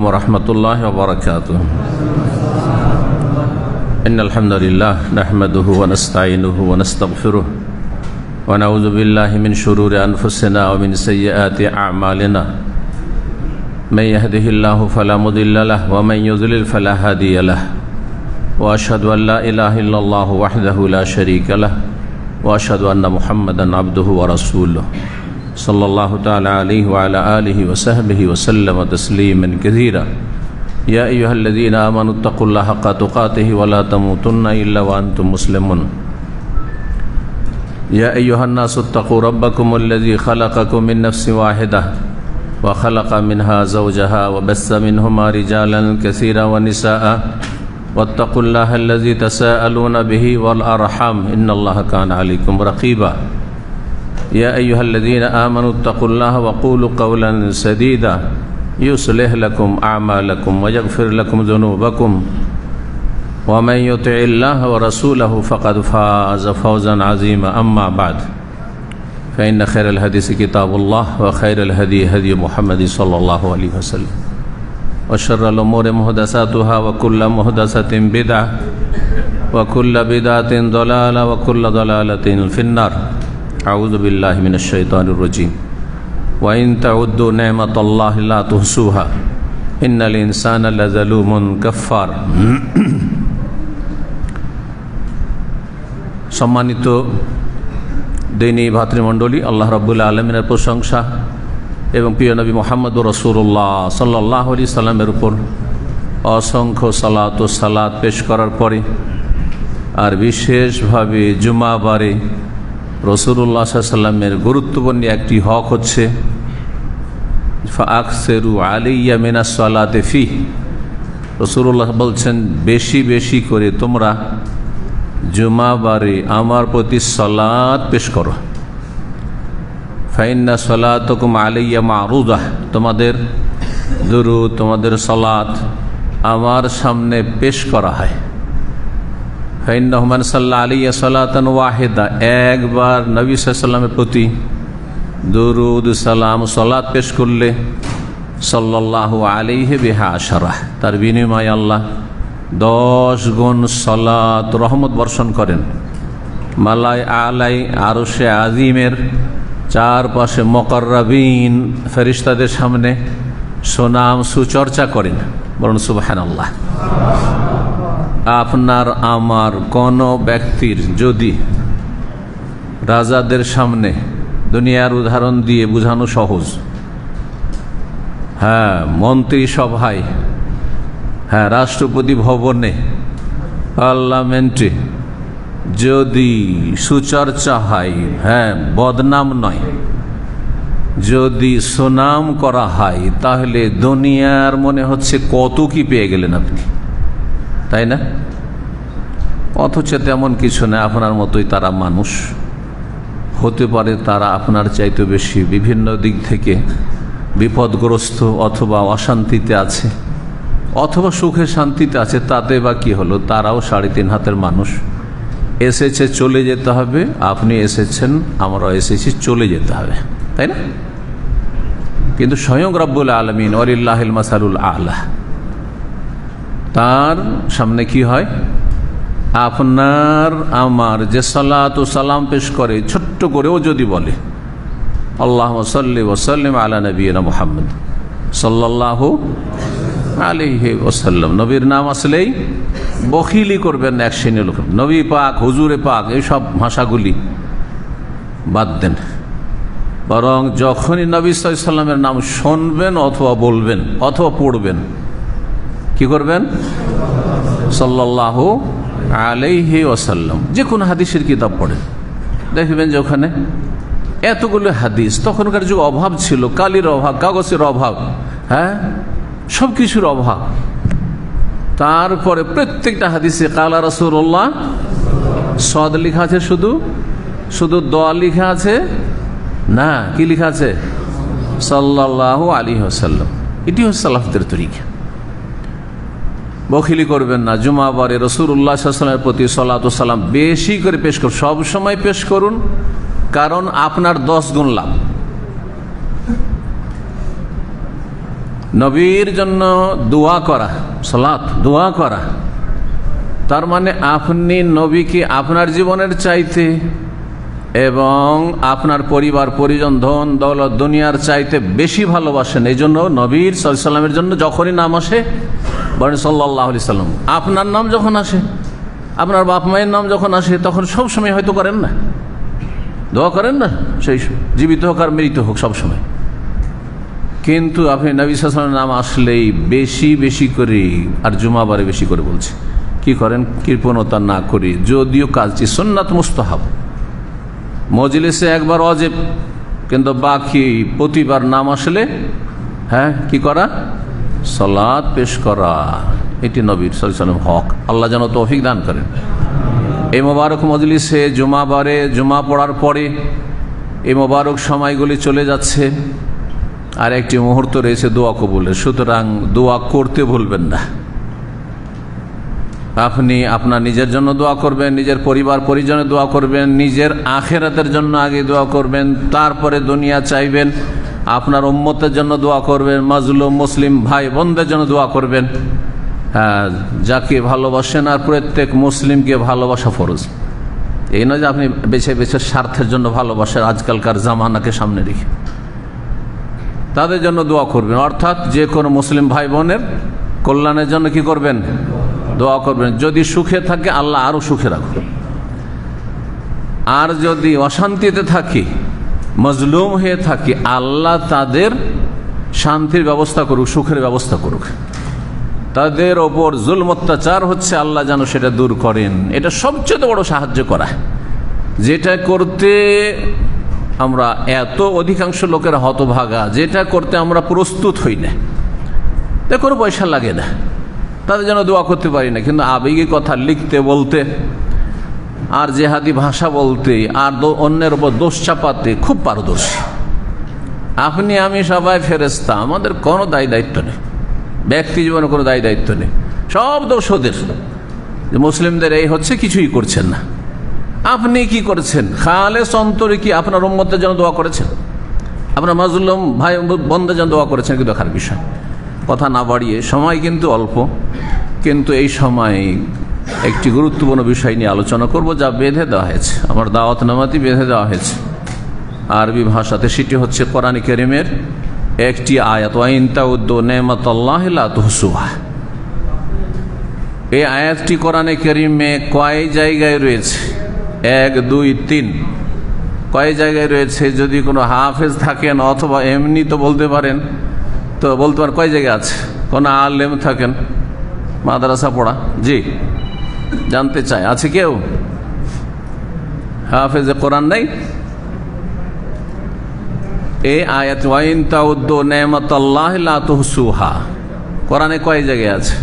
ওরহমতুল্লাহি ওয়া বারাকাতুহু। ইন্নাল হামদুলিল্লাহ নাহমাদুহু ওয়া নাস্তাঈনুহু ওয়া নাস্তাগফিরুহু ওয়া নাউযু বিল্লাহি মিন শুরুরি আনফুসিনা ওয়া মিন সাইয়্যাতি আ'মালিনা। মান ইয়াহদিহিল্লাহু ফালা মুদিল্লা লাহু ওয়া মান ইউদ্লিল ফালা হাদিয়া লাহু। ওয়া আশহাদু আল লা ইলাহা ইল্লাল্লাহু ওয়াহদাহু লা শারীকা লাহু ওয়া আশহাদু আন্না মুহাম্মাদান আবদুহু ওয়া রাসূলুহু সাল্লাল্লাহু তাআলা আলাইহি ওয়া আলা আলিহি ওয়া সাহবিহি ওয়া সাল্লামা তাসলিমান কাসীরা। ইয়া আইয়ুহাল্লাযীনা আমানুত্তাকুল্লাহা হাক্কা তুকাতিহি ওয়া লা তামুতুন্না ইল্লা ওয়া আনতুম মুসলিমুন। ইয়া আইয়ুহান নাসুত্তাকু রাব্বাকুমুল্লাযী খালাকাকুম মিন নাফসিন ওয়াহিদাহ ওয়া খালাকা মিনহা যাওজাহা ওয়া বাসসা মিনহুমা রিজালান কাসীরান ওয়া নিসাআ ওয়াত্তাকুল্লাহা আল্লাযী তাসাআলুনা বিহি ওয়াল আরহাম ইন্নাল্লাহা কানা আলাইকুম রাকীবা। يا أيها الذين آمنوا اتقوا الله وقولوا قولا سديدا يصلح لكم أعمالكم ويغفر لكم ذنوبكم ومن يطع الله ورسوله فقد فاز فوزا عظيما. أما بعد فإن خير الحديث كتاب الله وخير الهدي هدي محمد صلى الله عليه وسلم وشر الأمور محدثاتها وكل محدثة بدعة وكل بدعة ضلالة وكل ضلالة في النار. أعوذ بالله من الشيطان الرجيم وإن تعدوا نعمة الله لا تحصوها إن الإنسان لظلوم كفار. সম্মানিত দিনী ভাতৃমণ্ডলী, আল্লাহ রাব্বুল আলামিনের প্রশংসা এবং প্রিয় নবী মুহাম্মদুর রাসূলুল্লাহ সাল্লাল্লাহু আলাইহি সাল্লামের উপর অসংখ্য সালাত ও সালাত পেশ করার পরে আর বিশেষভাবে জুমাবারে রাসূলুল্লাহ সাল্লাল্লাহু আলাইহি সাল্লামের গুরুত্বপূর্ণ একটি হক হচ্ছে ফাআকসিরু আলাইয়া মিনাস সালাতি ফি। রাসূলুল্লাহ বলছেন, বেশি বেশি করে তোমরা জুমাবারে আমার প্রতি সালাত পেশ করো। ফাইন্না সালাতুকুম আলাইয়া মারুদাহ, তোমাদের দুরূদ, তোমাদের সালাত আমার সামনে পেশ করা হয়। ফাইন্নাহু মান সাল্লা আলাইয়া সালাতান ওয়াহিদা, একবার নবী সাল্লাল্লাহু আলাইহি ওয়াসাল্লামের প্রতি দুরূদ সালাম সালাত পেশ করলে সাল্লাল্লাহু আলাইহি বিহা আশারা, তার বিনিময়ে আল্লাহ 10 গুণ সালাত রহমত বর্ষণ করেন। মালাই আলাই আরশে আজিমের চারপাশে মুকাররাবিন ফেরেশতাদের সামনে সুনাম সুচর্চা করেন। বলুন সুবহানাল্লাহ। আপনার আমার কোন ব্যক্তির যদি রাজাদের সামনে, দুনিয়ার উদাহরণ দিয়ে বোঝানো সহজ, মন্ত্রী সভায়, রাষ্ট্রপতি ভবনে, পার্লামেন্টে যদি সুচর্চা হয়, বদনাম নয়, যদি সুনাম করা হয়, তাহলে দুনিয়ার মনে হচ্ছে কত কি পেয়ে গেলেন আপনি, তাই না? অথচ তেমন কিছু না, আপনার মতোই তারা মানুষ। হতে পারে তারা আপনার চাইতে বেশি বিভিন্ন দিক থেকে বিপদগ্রস্ত, অথবা অশান্তিতে আছে, অথবা সুখে শান্তিতে আছে। তাতে বা কি হলো, তারাও 3.5 হাতের মানুষ। এসেছে, চলে যেতে হবে। আপনি এসেছেন, আমরাও এসেছি, চলে যেতে হবে, তাই না? কিন্তু স্বয়ং রব্বুল আলামিন ওয়ালিল্লাহিল মাসালুল আ'লা, তার সামনে কি হয়? আপনার আমার যে সালাত ও সালাম পেশ করে, ছোট্ট করেও যদি বলে আল্লাহুম্মা সাল্লি ওয়া সাল্লিম আলা নবিয়িনা মুহাম্মদ সাল্লাল্লাহু আলাইহি ওয়াসাল্লাম, নবীর নাম আসলেই বখিলি করবেন না। এক শ্রেণীর লোক নবী পাক, হুজুরে পাক, এইসব ভাষাগুলি বাদ দেন। বরং যখনই নবী সাল্লাল্লাহু আলাইহি ওয়াসাল্লামের নাম শুনবেন অথবা বলবেন অথবা পড়বেন, কি করবেন? সাল্লাল্লাহু আলাইহি ওয়াসাল্লাম। যে কোনো হাদিসের কিতাব পড়েন, দেখবেন যে ওখানে এতগুলো হাদিস। তখনকার যে অভাব ছিল, কালির অভাব, কাগজের অভাব, সব কিছুর অভাব। তারপরে প্রত্যেকটা হাদিসে কালা রাসূলুল্লাহ, সদ লেখা আছে, শুধু দোয়া লেখা আছে না, কি লেখা আছে? সাল্লাল্লাহু আলাইহি ওয়াসাল্লাম। এটি হচ্ছে সালাফদের তরিকা। বখিলি করবেন না। জুমাবারে রাসূলুল্লাহ সাল্লাল্লাহু আলাইহি ওয়াসাল্লামের প্রতি সালাত ও সালাম বেশি করে পেশ করুন, সব সময় পেশ করুন, কারণ আপনার 10 গুণ লাভ। নবীর জন্য দোয়া করা, সালাত দোয়া করা, তার মানে আপনি নবীকে আপনার জীবনের চাইতে এবং আপনার পরিবার পরিজন ধন দৌলত দুনিয়ার চাইতে বেশি ভালোবাসেন। এই জন্য নবীর সাল্লাল্লাহু আলাইহি সাল্লামের জন্য যখনই নাম আসে বলেন সাল্লাল্লাহু আলাইহি সাল্লাম। আপনার নাম যখন আসে, আপনার বাপ মায়ের নাম যখন আসে, তখন সবসময় হয়তো করেন না, দোয়া করেন না, সেই জীবিত হোক আর মৃত হোক সবসময়। কিন্তু আপনি নবী সাল্লাল্লাহু আলাইহি ওয়াসাল্লামের নাম আসলেই বেশি বেশি করে, আর জুমাবারে বেশি করে বলছে, কি করেন? কৃপণতা না করে, যদিও কাজটি সুন্নাত মুস্তাহাব, মজলিসে একবার ওয়াজিব, কিন্তু বাকি প্রতিবার নাম আসলে কি করা? সালাত পেশ করা। এটি নবীর সাল্লাল্লাহু আলাইহি ওয়াসাল্লাম হক। আল্লাহ যেন তৌফিক দান করেন। এই মোবারক মজলিসে জুমাবারে জুমা পড়ার পরে এই মোবারক সময়গুলি চলে যাচ্ছে, আর একটি মুহূর্ত রয়েছে দোয়া কবুলের। সুতরাং দোয়া করতে ভুলবেন না। আপনি আপনার নিজের জন্য দোয়া করবেন, নিজের পরিবার পরিজনের দোয়া করবেন, নিজের আখিরাতের জন্য আগে দোয়া করবেন, তারপরে দুনিয়া চাইবেন, আপনার উম্মতের জন্য দোয়া করবেন, মাজলুম মুসলিম ভাই বোনদের জন্য দোয়া করবেন। হ্যাঁ, যাকে ভালোবাসেন, আর প্রত্যেক মুসলিমকে ভালোবাসা ফরজ। এই নয় যে আপনি বেছে বেছে স্বার্থের জন্য ভালোবাসেন, আজকালকার জামানাকে সামনে রেখে তাদের জন্য দোয়া করবেন। অর্থাৎ যে কোনো মুসলিম ভাই বোনের কল্যাণের জন্য কি করবেন? দোয়া করবেন। যদি সুখে থাকে আল্লাহ আরো সুখে রাখুন, আর যদি অশান্তিতে থাকি, মজলুম হয়ে থাকি, আল্লাহ তাদের শান্তির ব্যবস্থা করুক, সুখের ব্যবস্থা করুক। তাদের ওপর জুলম অত্যাচার হচ্ছে, আল্লাহ যেন সেটা দূর করেন। এটা সবচেয়ে বড় সাহায্য করা, যেটা করতে আমরা এত অধিকাংশ লোকের হতভাগা, যেটা করতে আমরা প্রস্তুত হই না, কোনো পয়সা লাগে না, তাদের জন্য দোয়া করতে পারি না। কিন্তু আবেগী কথা লিখতে বলতে, আর জেহাদি ভাষা বলতে, আর অন্যের উপর দোষ চাপাতে খুব পারদর্শী। আপনি আমি সবাই ফেরেশতা, আমাদের কোনো দায় দায়িত্ব নেই, ব্যক্তি জীবনে কোনো দায় দায়িত্ব নেই, সব দোষ ওদের। মুসলিমদের এই হচ্ছে, কিছুই করছেন না। আপনি কি করেছেন? খালেস অন্তরে কি আপনার উম্মতের জন্য দোয়া করেছেন? আপনার মাজলুম ভাই বোনদের জন্য দোয়া করেছেন? কি দেখার বিষয়। কথা না বাড়িয়ে, সময় কিন্তু অল্প, কিন্তু এই সময় একটি গুরুত্বপূর্ণ বিষয় নিয়ে আলোচনা করব, যা বেঁধে দেওয়া হয়েছে, আমার দাওয়াত নামাতেই বেঁধে দেওয়া হয়েছে আরবি ভাষাতে। সেটি হচ্ছে কোরআন কারীমের একটি আয়াত, ওয়া ইন তাউদ্দু নি'মাতাল্লাহি লা তুহসুহা। এই আয়াতটি কোরআন কারীমে কয় জায়গায় রয়েছে? 1, 2, 3 কয় জায়গায় রয়েছে? যদি কোনো হাফেজ থাকেন অথবা এমনি তো বলতে পারেন, তো বলতে পারেন কয় জায়গায় আছে? কোন আলেম থাকেন, মাদ্রাসা পড়া, জি জানতে চাই, আছে কেউ? হাফেজে কোরআন নাই? এই আয়াত ওয়া ইন তাউদ্দু নি'মাতাল্লাহি লা তুহসুহা কোরআনে কয় জায়গায় আছে?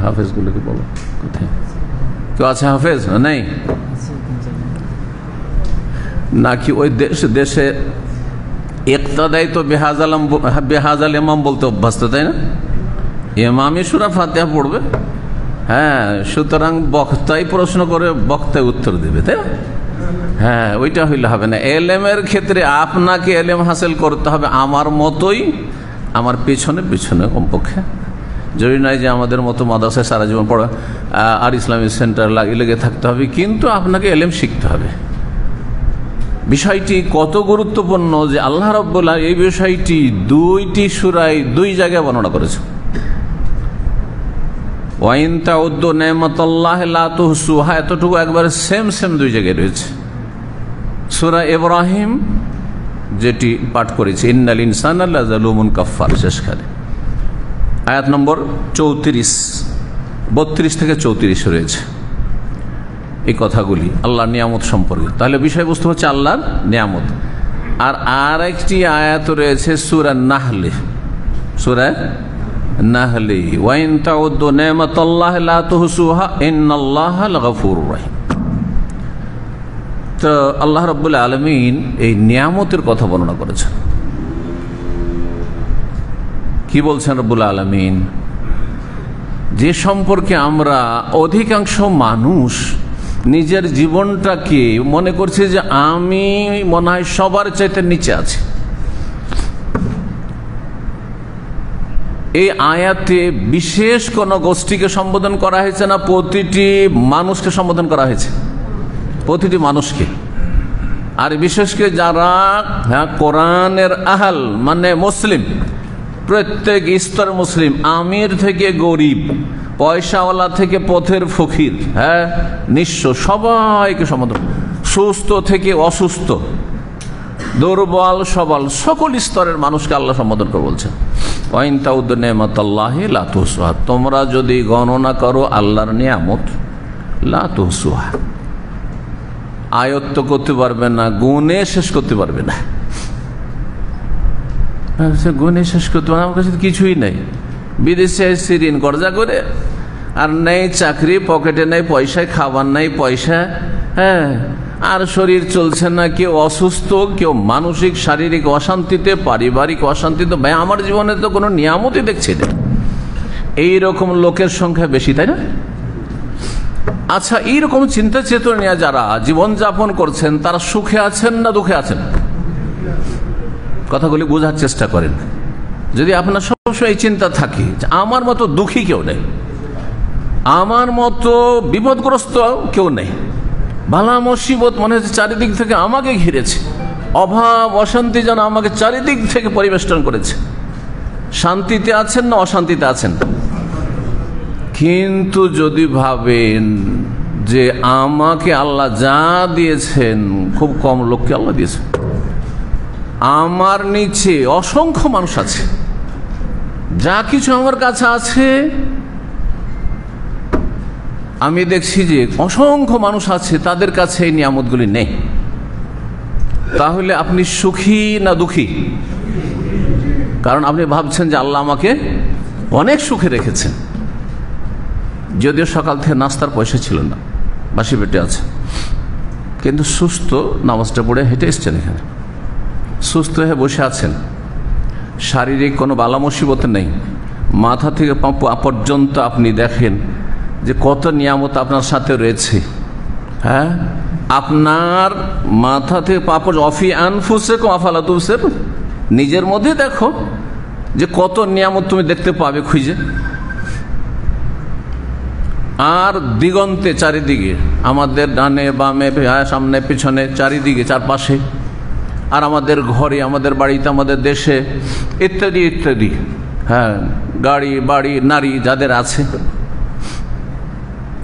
হাফেজগুলোকে বলো, কোথায় কেউ আছে হাফেজ? নাই নাকি ওই দেশে ইক্তাদাই তো বেহাজাল ইমাম বলতে অভ্যস্ত, তাই না? ইমামই সূরা ফাতিহা পড়বে। হ্যাঁ, সুতরাং বক্তাই প্রশ্ন করে বক্তাই উত্তর দেবে, তাই না? হ্যাঁ, ওইটা হইলে হবে না। এলেমের ক্ষেত্রে আপনাকে এলেম হাসিল করতে হবে আমার মতোই, আমার পেছনে পেছনে কমপক্ষে। জরুরি নয় যে আমাদের মতো মাদ্রাসায় সারা জীবন পড়া আর ইসলামিক সেন্টার লেগে থাকতে হবে, কিন্তু আপনাকে এলেম শিখতে হবে। বিষয়টি কত গুরুত্বপূর্ণ যে আল্লাহ রাব্বুল আলামিন এই বিষয়টি 2টি সূরায় 2 জায়গায় বর্ণনা করেছেন। ওয়া ইন তাউদ্দু নি'মাতাল্লাহি লা তুহসুহা, এতটুকু একবারে সেম 2 জায়গায় রয়েছে। সূরা ইব্রাহিম যেটি পাঠ করেছে, ইন্নাল ইনসানা লাযালুমুন কাফফার, শেষখানে আয়াত নম্বর 32 থেকে 34 রয়েছে এই কথাগুলি আল্লাহর নিয়ামত সম্পর্কে। তাহলে বিষয়বস্তু হচ্ছে আল্লাহর নিয়ামত। আর একটি আয়াত রয়েছে সূরা নাহলে, সূরা নাহলে, ওয়া ইন তাউদ্দু নি'মাতাল্লাহি লা তুহসুহা ইন্নাল্লাহা লাগফুরুর রহিম। তো আল্লাহ রাব্বুল আলামিন এই নিয়ামতের কথা বর্ণনা করেছেন। কি বলছেন রাব্বুল আলামিন? যে সম্পর্কে আমরা অধিকাংশ মানুষ নিজের জীবনটাকে মনে করছে যে আমি মনে হয় সবার চাইতে নিচে আছি, এই আয়াতে বিশেষ কোন গোষ্ঠীকে সম্বোধন করা হয়েছে না প্রতিটি মানুষকে সম্বোধন করা হয়েছে? প্রতিটি মানুষকে। আর বিশেষ করে যারা কোরআনের আহাল মানে মুসলিম, প্রত্যেক স্তর মুসলিম, আমির থেকে গরিব, পয়সাওয়ালা থেকে পথের ফকির, নিঃস্ব, সবাইকে সম্বোধন, সুস্থ থেকে অসুস্থ, দুর্বল সবল, সকল স্তরের মানুষকে আল্লাহ সম্বোধন করে বলছেন তোমরা যদি গণনা করো আল্লাহর নিয়ামত লা তুহসুহা, আয়ত্ত করতে পারবে না, গুণে শেষ করতে পারবে না। গুণে শেষ করতে পারবে, আমার কাছে কিছুই নেই, বিদেশে এসে ঋণ কর্জা করে, আর নেই চাকরি, পকেটে নেই পয়সা, খাবার নেই পয়সা, আর শরীর চলছে না, কেউ অসুস্থ, কেউ মানসিক শারীরিক অশান্তিতে, পারিবারিক অশান্তিতে, ভাই আমার জীবনে তো কোনো নিয়ামতই দেখছি না। এইরকম লোকের সংখ্যা বেশি, তাই না? আচ্ছা, এইরকম চিন্তা চেতনা নিয়ে যারা জীবন যাপন করছেন তারা সুখে আছেন না দুঃখে আছেন? কথাগুলি বোঝার চেষ্টা করেন। যদি আপনার সবসময় এই চিন্তা থাকে আমার মতো দুঃখী কেউ নেই, আমার মতো বিপদগ্রস্ত কেউ নেই, বালা মুসিবত মনে হচ্ছে চারিদিক থেকে আমাকে ঘিরেছে, অভাব অশান্তি যেন আমাকে চারিদিক থেকে পরিবেষ্টন করেছে, শান্তিতে আছেন না অশান্তিতে আছেন? কিন্তু যদি ভাবেন যে আমাকে আল্লাহ যা দিয়েছেন, খুব কম লোককে আল্লাহ দিয়েছেন, আমার নিচে অসংখ্য মানুষ আছে, যা কিছু আমার কাছে আছে আমি দেখছি যে অসংখ্য মানুষ আছে তাদের কাছে এই নিয়ামতগুলি নেই, তাহলে আপনি সুখী না দুঃখী? কারণ আপনি ভাবছেন যে আল্লাহ আমাকে অনেক সুখে রেখেছেন, যদিও সকাল থেকে নাস্তার পয়সা ছিল না, বাসি পেটে আছে, কিন্তু সুস্থ, নামাজটা পড়ে হেঁটে এসছেন, এখানে সুস্থ হয়ে বসে আছেন, শারীরিক কোনো বালা মুসিবত নেই, মাথা থেকে পা পর্যন্ত আপনি দেখেন যে কত নিয়ামত আপনার সাথে রয়েছে। আপনার মাথা থেকে পা পর্যন্ত অফি আনফুসে আফালা তুবসিরুন, নিজের মধ্যে দেখো যে কত নিয়ামত তুমি দেখতে পাবে খুঁজে। আর দিগন্তে চারিদিকে, আমাদের ডানে বামে সামনে পিছনে চারিদিকে চারপাশে, আর আমাদের ঘরে, আমাদের বাড়িতে, আমাদের দেশে ইত্যাদি ইত্যাদি, গাড়ি বাড়ি নারী যাদের আছে,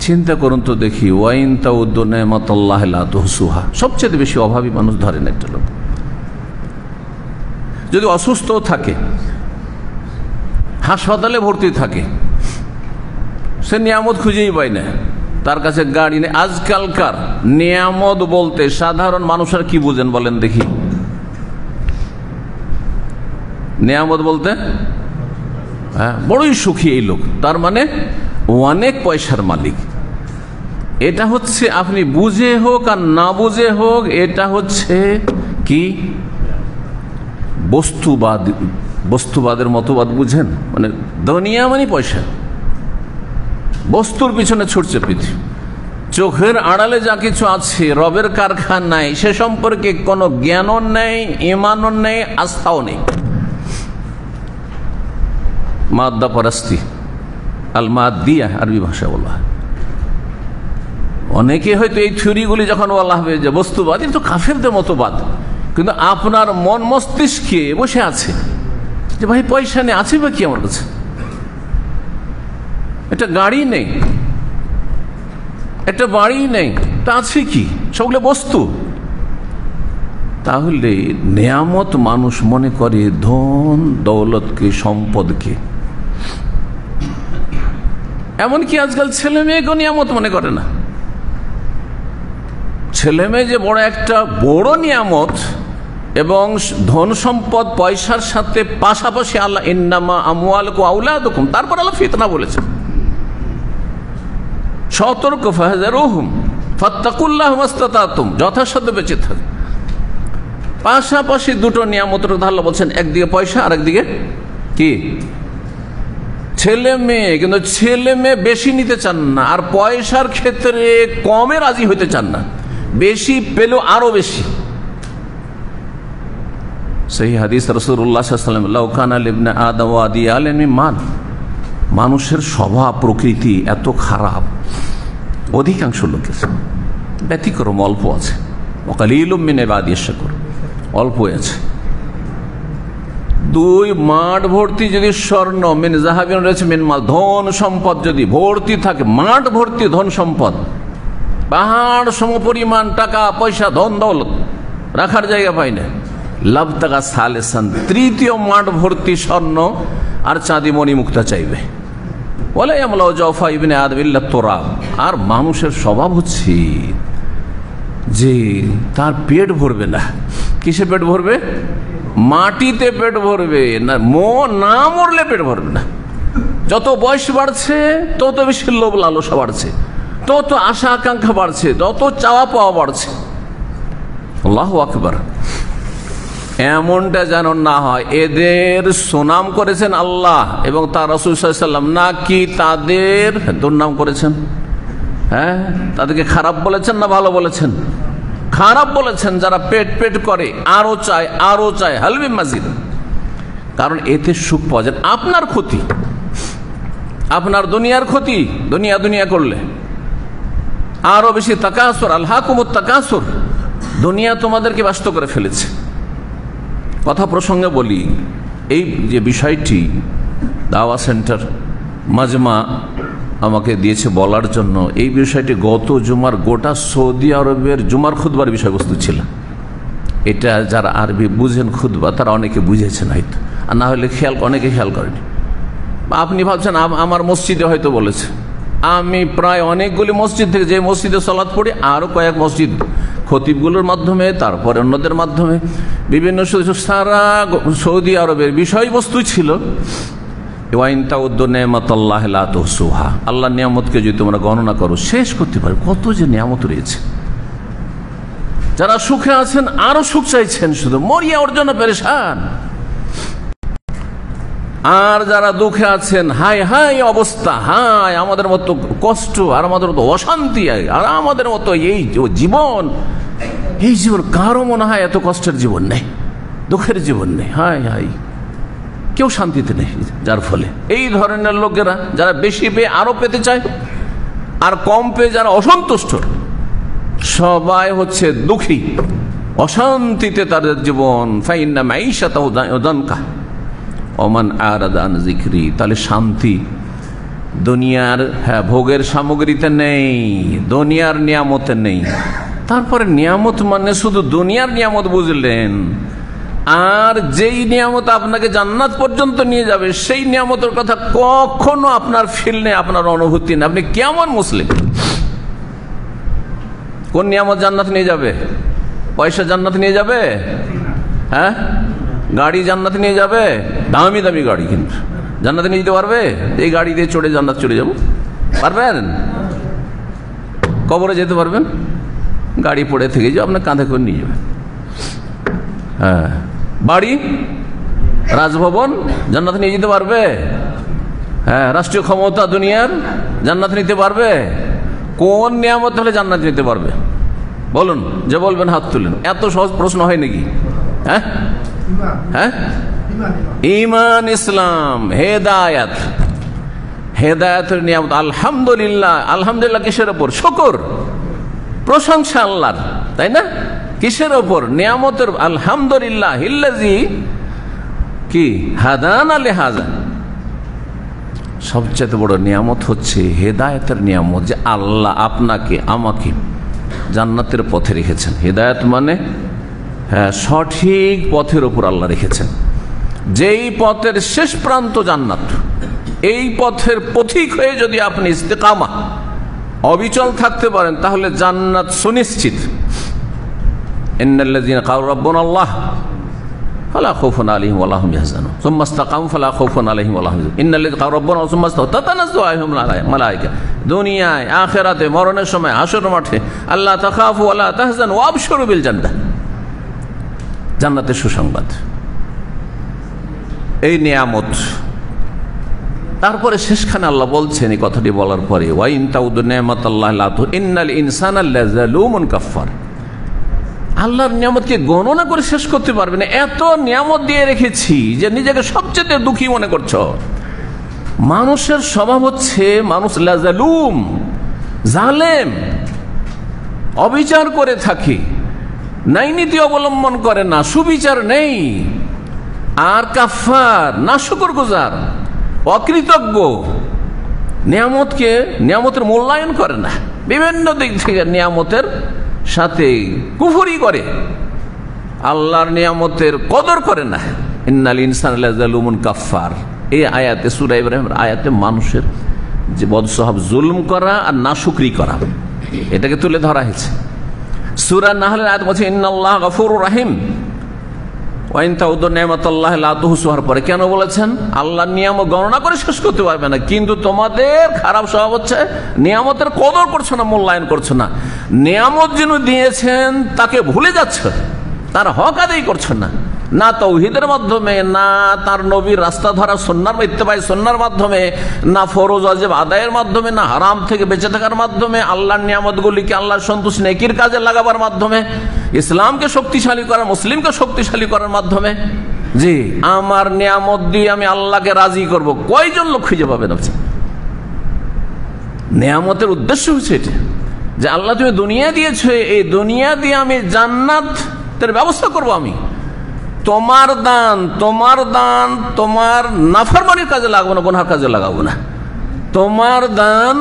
চিন্তা করুন তো দেখি, ওয়াইন তাউদ্দু নি'মাতাল্লাহি লা তুহসুহা, সবচেয়ে বেশি অভাবী মানুষ ধরেন একটা লোক যদি অসুস্থ থাকে, হাসপাতালে ভর্তি থাকে, সে নিয়ামত খুঁজেই পায় না, তার কাছে গাড়ি নেই। আজকালকার নিয়ামত বলতে সাধারণ মানুষের কি বুঝেন বলেন দেখি? নিয়ামত বলতে বড়ই সুখী এই লোক, তার মানে অনেক পয়সার মালিক। এটা হচ্ছে আপনি বুঝে হোক আর না বুঝে হোক, এটা হচ্ছে কি বস্তুবাদ, বস্তুবাদের মতবাদ বুঝেন? মানে দুনিয়া মানে পয়সা, বস্তুর পিছনে ছুটছে পৃথিবী, চোখের আড়ালে যা কিছু আছে রবের কারখানায় সে সম্পর্কে কোনো জ্ঞানও নেই, ইমানও নেই, আস্থাও নেই। মাদ্দা পরাস্তি, আল মাদ্দিয়া আরবি ভাষা বলা হয়। অনেকে হয়তো এই থিওরিগুলি যখন বলা হবে যে বস্তুবাদ, এটা তো কাফেরদের মতবাদ, কিন্তু আপনার মন মস্তিষ্কে বসে আছে যে ভাই পয়সা নেই, আছে বা কি আমার কাছে, একটা গাড়ি নেই, একটা বাড়ি নেই, তা আছে কি, সবগুলো বস্তু। তাহলে নেয়ামত মানুষ মনে করে ধন দৌলতকে, সম্পদকে, এমনকি আজকাল ছেলে মেয়েকে নিয়ামত মনে করে না। ছেলে মেয়ে যে বড় একটা বড় নিয়ামত, এবং ধন সম্পদ পয়সার সাথে পাশাপাশি আল্লাহ ইন্নামা আমওয়ালুকুম আওলাদুকুম, তারপর আল্লাহ ফিতনা বলেছেন, সতর্ক ফাহযারুহুম ফাত্তাকুল্লাহ মাসতাতাতুম, যথাসাধ্য বেঁচে থাকে। পাশাপাশি দুটো নিয়ামতের কথা আল্লাহ বলছেন, একদিকে পয়সা আর একদিকে কি ছেলে মেয়ে। কিন্তু ছেলে মেয়ে বেশি নিতে চান না, আর পয়সার ক্ষেত্রে কমে রাজি হইতে চান না, বেশি পেলেও আরো বেশি। সেই হাদিস রাসূলুল্লাহ সাল্লাল্লাহু আলাইহি ওয়াসাল্লাম লাউ কানা লিবনি আদম ওয়াদিয়ালান মিন মান, মানুষের স্বভাব প্রকৃতি এত খারাপ, অধিকাংশ লোকের, ব্যতিক্রম অল্প আছে, ওয়াকালিলুম মিন ইবাদিয়াশ শাকুর, অল্প আছে। 2 মাঠ ভর্তি যদি স্বর্ণ, মিন যাহাবিন রয়েছে মিন মাল, ধন সম্পদ যদি ভর্তি থাকে, মাঠ ভর্তি ধন সম্পদ, পাহাড় সমপরিমাণ টাকা পয়সা ধন দৌলত, রাখার জায়গা পাই না, লাবতাগা সালেসান, তৃতীয় মাঠ ভর্তি স্বর্ণ আর চাঁদি মণি মুক্তা চাইবে। বলে আমলাও জাওফা ইবনে আদম ইল্লা তুরাব। আর মানুষের স্বভাব হচ্ছে যে তার পেট ভরবে না। কিসে পেট ভরবে? মাটিতে পেট ভরবে না, না মরলে পেট ভরবে না। যত বয়স বাড়ছে তত বেশি লোভ লালসা বাড়ছে, তত আশা আকাঙ্ক্ষা বাড়ছে, তত চাওয়া পাওয়া বাড়ছে। আল্লাহু আকবার। এমনটা যেন না হয় এদের সুনাম করেছেন আল্লাহ এবং তার রাসূল সাল্লাল্লাহু আলাইহি ওয়াসাল্লাম, নাকি তাদের দুর্নাম করেছেন। হ্যাঁ, তাদেরকে খারাপ বলেছেন না ভালো বলেছেন? খারাপ বলেছেন। যারা পেট পেট করে, আরো চায় আরো চায়, হালবি মাজিদ, কারণ এতে সুখ পাওয়া যায়। আপনার ক্ষতি, আপনার দুনিয়ার ক্ষতি, দুনিয়া দুনিয়া করলে আরো বেশি তাকাসুর, আলহাকুমুত তাকাসুর, দুনিয়া তোমাদেরকে ব্যস্ত করে ফেলেছে। কথা প্রসঙ্গে বলি, এই যে বিষয়টি দাওয়া সেন্টার মাজমা আমাকে দিয়েছে বলার জন্য, এই বিষয়টি গত জুমার গোটা সৌদি আরবের জুমার খুতবার বিষয়বস্তু ছিল। এটা যারা আরবি বুঝেন খুতবা তারা অনেকে বুঝেছেন হয়তো, আর না হলে অনেকে খেয়াল করেনি। আপনি ভাবছেন আমার মসজিদে হয়তো বলেছে। আমি প্রায় অনেকগুলি মসজিদ থেকে, যে মসজিদে সালাত পড়ি, আরও কয়েক মসজিদ খতিবগুলোর মাধ্যমে, তারপরে অন্যদের মাধ্যমে, বিভিন্ন সারা সৌদি আরবের বিষয়বস্তু ছিল আল্লাহ নিয়ামতকে যদি তোমরা গণনা করো শেষ করতে পারো। কত যে নিয়ামত রয়েছে। যারা সুখে আছেন আরো সুখ চাইছেন, শুধু মরিয়া ওর জন্য পেরেশান। আর যারা দুঃখে আছেন, হাই হাই অবস্থা, হাই আমাদের মতো কষ্ট, আর আমাদের মতো অশান্তি, আর আমাদের মতো এই জীবন, এই জীবন কারো মনে হয় এত কষ্টের জীবন নেই, দুঃখের জীবন নেই। হাই হাই, কেউ শান্তিতে নেই। যার ফলে এই ধরনের লোকেরা যারা বেশি পেয়ে আরো পেতে চায়, আর কম পেয়ে যারা অসন্তুষ্ট, সবাই হচ্ছে দুঃখী, অশান্তিতে তাদের জীবন। ফাইন্না মাইশাতাহু দানকা ওমান আরাদা আন যিকরি, তাহলে শান্তি দুনিয়ার ভোগের সামগ্রীতে নেই, দুনিয়ার নিয়ামতে নেই। তারপরে নিয়ামত মানে শুধু দুনিয়ার নিয়ামত বুঝলেন, আর যেই নিয়ামত আপনাকে জান্নাত পর্যন্ত নিয়ে যাবে সেই নিয়ামতের কথা কখনো আপনার ফিল নেই, আপনার অনুভূতি নেই। আপনি কেমন মুসলিম? কোন নিয়ামত জান্নাত নিয়ে যাবে? পয়সা জান্নাত নিয়ে যাবে? হ্যাঁ, গাড়ি জান্নাত নিয়ে যাবে? দামি দামি গাড়ি কিন্তু জান্নাতে নিয়ে যেতে পারবে? এই গাড়ি দিয়ে চড়ে জান্নাত চলে যাব পারবেন? কবরে যেতে পারবেন? গাড়ি পড়ে থেকে যাও, আপনার কাঁধে করে নিয়ে যাবে। হ্যাঁ, বাড়ি, রাজভবন জান্নাতে নিয়ে যেতে পারবে? হ্যাঁ, রাষ্ট্রীয় ক্ষমতা দুনিয়ার জান্নাত নিতে পারবে? কোন নিয়ামত হলে জান্নাত নিতে পারবে বলুন? যে বলবেন হাত তুলেন। এত সহজ প্রশ্ন হয় নাকি? হ্যাঁ হ্যাঁ, ঈমান, ইসলাম, হেদায়েত, হেদায়েতের নিয়ামত। আলহামদুলিল্লাহ, আলহামদুলিল্লাহ কিসের ওপর? শুকর, প্রশংসা আল্লাহর, তাই না? কিসের ওপর? নিয়ামতের। আলহামদুলিল্লাহ হিল্লাযী কি হাদানা লিহাযা, সবচেয়ে বড় নিয়ামত হচ্ছে হেদায়েতের নিয়ামত, যে আল্লাহ আপনাকে আমাকে জান্নাতের পথে রেখেছেন। হেদায়েত মানে হ্যাঁ, সঠিক পথের ওপর আল্লাহ রেখেছেন, যেই পথের শেষ প্রান্ত জান্নাত। এই পথের পথিক হয়ে যদি আপনি ইস্তেকামা, অবিচল থাকতে পারেন, তাহলে জান্নাত সুনিশ্চিত। ইন্নাল্লাযীনা ক্বালু রাব্বুনাল্লাহ ফালা খাউফুন আলাইহিম ওয়া লা হুম ইয়াহজানুন সুম্মা ইসতাকামু ফালা খাউফুন আলাইহিম ওয়া লা হুম ইয়াহজানুন ইন্নাল্লাযীনা ক্বালু রাব্বুনা সুম্মা ইসতাকামু তাতানাজ্জালু আলাইহিমুল মালায়েকা। দুনিয়ায়, আখিরাতে, মরণের সময়, হাসর মাঠে, আল্লাহ তাখাফু ওয়া লা তাহজানু ওয়া আবশিরু বিল জান্নাহ, জান্নাতের সুসংবাদ, এই নিয়ামত। তারপরে শেষখানে আল্লাহ বলছেন এই কথাটি বলার পরে, ওয়া ইন তাউদু নি'মাতাল্লাহি লা তুহসুহা ইন্নাল ইনসানা লাযালুমুন কাফফার। আল্লাহর নিয়ামতকে গণনা করে শেষ করতে পারবে না। এত নিয়ামত দিয়ে রেখেছি যে নিজেকে সবচেয়ে দুঃখী মনে করছো। মানুষের স্বভাব হচ্ছে মানুষ লাজালুম, জালেম, অবিচার করে থাকে, ন্যায় নীতি অবলম্বন করে না, সুবিচার নেই, আর কাফার, নাশুকরগুজার, অকৃতজ্ঞ, নিয়ামতের মূল্যায়ন করে না, বিভিন্ন দিক থেকে নিয়ামতের সাথে কুফরি করে, আল্লাহর নিয়ামতের কদর করে না। ইন্নাল ইনসানা লাযালুমুন কাফার, এই আয়াতে, সূরা ইব্রাহিমের আয়াতে মানুষের যে বদস্বভাব, জুলম করা আর নাশুকরি করা, এটাকে তুলে ধরা হয়েছে। সূরা নাহলের আয়াত বলছে ইন্নাল্লাহা গফুরুর রহিম ওয়া ইন তাউদ্দু নি'মাতাল্লাহি লা তুহসুহা, পরে কেন বলেছেন? আল্লাহর নিয়ামত গণনা করে শেষ করতে পারবে না, কিন্তু তোমাদের খারাপ স্বভাব হচ্ছে নিয়ামতের কদর করছো না, মূল্যায়ন করছো না। নিয়ামত যিনি দিয়েছেন তাকে ভুলে যাচ্ছে, তার হক আদায় করছো না, না তাওহীদের মাধ্যমে, না তার নবীর রাস্তা ধরা সুন্নাহর ইত্তেবাই সুন্নাহর মাধ্যমে, না ফরজ ওয়াজিব আদায়ের মাধ্যমে, না হারাম থেকে বেঁচে থাকার মাধ্যমে, আল্লাহর নিয়ামতগুলিকে আল্লাহর সন্তুষ্টি নেকির কাজে লাগাবার মাধ্যমে, ইসলামকে শক্তিশালী করা, মুসলিমকে শক্তিশালী করার মাধ্যমে। জি, আমার নিয়ামত দিয়ে আমি আল্লাহকে রাজি করব, কয়জন লোক খুঁজে পাবেন আপনি? নিয়ামতের উদ্দেশ্য হচ্ছে এটা যে আল্লাহ তুমি দুনিয়া দিয়েছো, এই দুনিয়া দিয়ে আমি জান্নাতের ব্যবস্থা করব। আমি তোমার দান তোমার নাফরমানির কাজে লাগাবো না, গুনার কাজে লাগাবো না। তোমার দান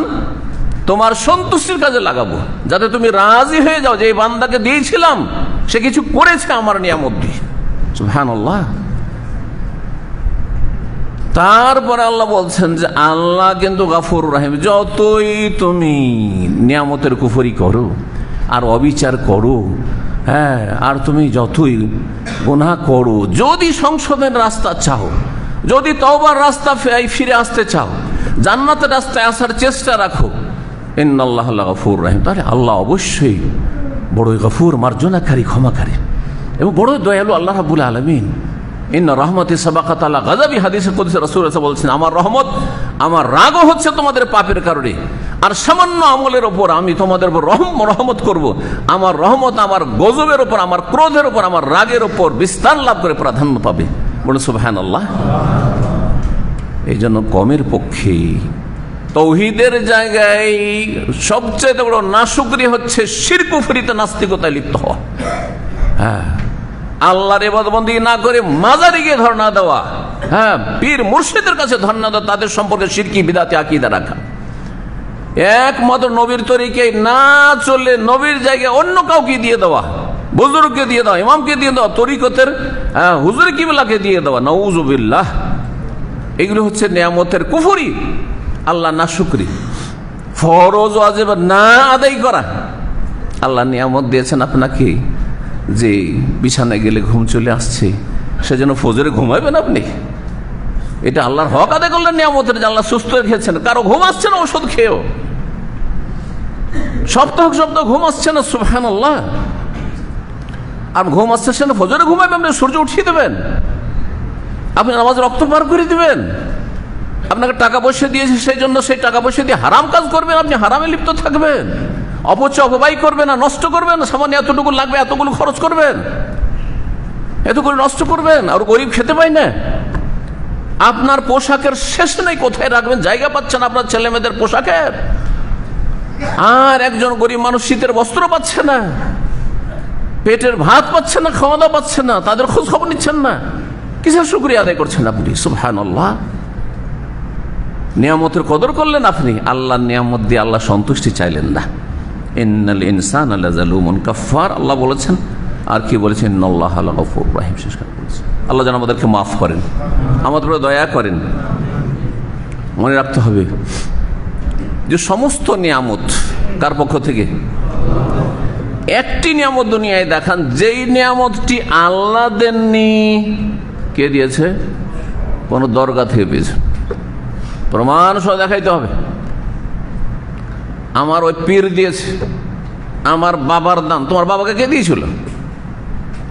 তোমার সন্তুষ্টির কাজে লাগাবো, যাতে তুমি রাজি হয়ে যাও যে এই বান্দাকে দিয়েছিলাম, সে কিছু করেছে আমার নিয়ামত দিয়ে। সুবহানাল্লাহ। তারপরে আল্লাহ বলছেন যে আল্লাহ কিন্তু গফুর রহিম। যতই তুমি নিয়ামতের কুফরি করো আর অবিচার করো, হ্যাঁ, আর তুমি যতই গুনাহ করো, যদি সংশোধনের রাস্তা চাও, যদি তওবার রাস্তা ফিরে আসতে চাও, জান্নাতের রাস্তায় আসার চেষ্টা রাখো, ইন্নাল্লাহা লাগফুর রহিম, তাহলে আল্লাহ অবশ্যই বড়ই গফুর, মার্জনাকারী, ক্ষমাকারী এবং বড় দয়ালু আল্লাহ রাব্বুল আলামিন। ইন্না রাহমাতি সাবাকাত আলা গাযাবি, হাদিসে কুদসি রাসূল বলছেন, আমার রহমত, আমার রাগও হচ্ছে তোমাদের পাপের কারণে, আর সামান্য আমলের ওপর আমি তোমাদের উপর রহমত করব। আমার রহমত আমার গজবের ওপর, আমার ক্রোধের ওপর, আমার রাগের ওপর বিস্তার লাভ করে প্রাধান্য পাবে। বলুন সুবহানাল্লাহ। এই জন্য কমের পক্ষে তাওহীদের জায়গায় সবচেয়ে বড় নাশুকরি হচ্ছে শিরক কুফরিতে, নাস্তিকতায় লিপ্ত হওয়া। হ্যাঁ, আল্লাহর ইবাদত বন্দেগী না করে মাজারে গিয়ে ধর্ণা দেওয়া, হ্যাঁ, পীর মুর্শিদের কাছে ধর্ণা দেওয়া, তাদের সম্পর্কে শিরকি বিদাতি আকীদা রাখা, একমাত্র নবীর তরিকায় না চলে নবীর জায়গায় অন্য কাউকে দিয়ে দেওয়া, বুজুর্গকে দিয়ে দেওয়া, ইমামকে দিয়ে দেওয়া, তরিকতের হুজুর কিবলাকে দিয়ে দেওয়া, নাউযুবিল্লাহ। এগুলো হচ্ছে নিয়ামতের কুফরি, আল্লাহ নাশুকরি। ফরজ ওয়াজিব না আদায় করা। আল্লাহ নিয়ামত দিয়েছেন আপনাকে যে বিছানায় গেলে ঘুম চলে আসছে, সেজন্য ফজরে ঘুমাবেন আপনি? এটা আল্লাহর হক আদায় করলেন নিয়ামতের, যে আল্লাহ সুস্থ রেখেছেন। কারো ঘুম আসছে না ওষুধ খেয়েও, সপ্তাহ ঘুম আসছে না, সুবহানাল্লাহ। আর ঘুম আসছে না, ফজরে ঘুমাবেন, আপনি সূর্য উঠিয়ে দেবেন, আপনি নামাজ রক্ত পার করে দিবেন। আপনাকে টাকা পয়সা দিয়েছে, সেই জন্য সেই টাকা পয়সা দিয়ে হারাম কাজ করবেন, আপনি হারামে লিপ্ত থাকবেন, অপব্যয় করবেন না, নষ্ট করবেন না, সামান্য এতটুকু লাগবে এতগুলো খরচ করবেন, এতগুলো নষ্ট করবেন, আর গরিব খেতে পায় না। আপনার পোশাকের শেষ নেই, কোথায় রাখবেন, জায়গা পাচ্ছেন আপনার ছেলে মেয়েদের পোশাকের, আর একজন গরিব মানুষ শীতের বস্ত্র পাচ্ছে না, পেটের ভাত পাচ্ছে না, খাওয়া দাওয়া পাচ্ছে না, তাদের খোঁজ খবর নিচ্ছেন না। কিসের শুকরিয়া আদায় করছেন আপনি? সুবহানাল্লাহ। নিয়ামতের কদর করলেন আপনি, আল্লাহর নিয়ামত দিয়ে আল্লাহ সন্তুষ্টি চাইলেন না। ইন্নাল ইনসানা লাযালুমুন কাফার, আল্লাহ বলেছেন। আর কি বলেছেন? ইন্নাল্লাহা লাগফুর রহিম, শেষ করে বলেছেন। আল্লাহ যেন আমাদেরকে মাফ করেন, আমাদের উপরে দয়া করেন। মনে রাখতে হবে যে সমস্ত নিয়ামত কার পক্ষ থেকে? একটি নিয়ামত দুনিয়ায় দেখান যেই নিয়ামতটি আল্লাহ দেননি, কে দিয়েছে? কোন দরগা থেকে পেয়েছে, প্রমাণ সহ দেখাইতে হবে। আমার ওই পীর দিয়েছে, আমার বাবার দান। তোমার বাবাকে কে দিয়েছিল?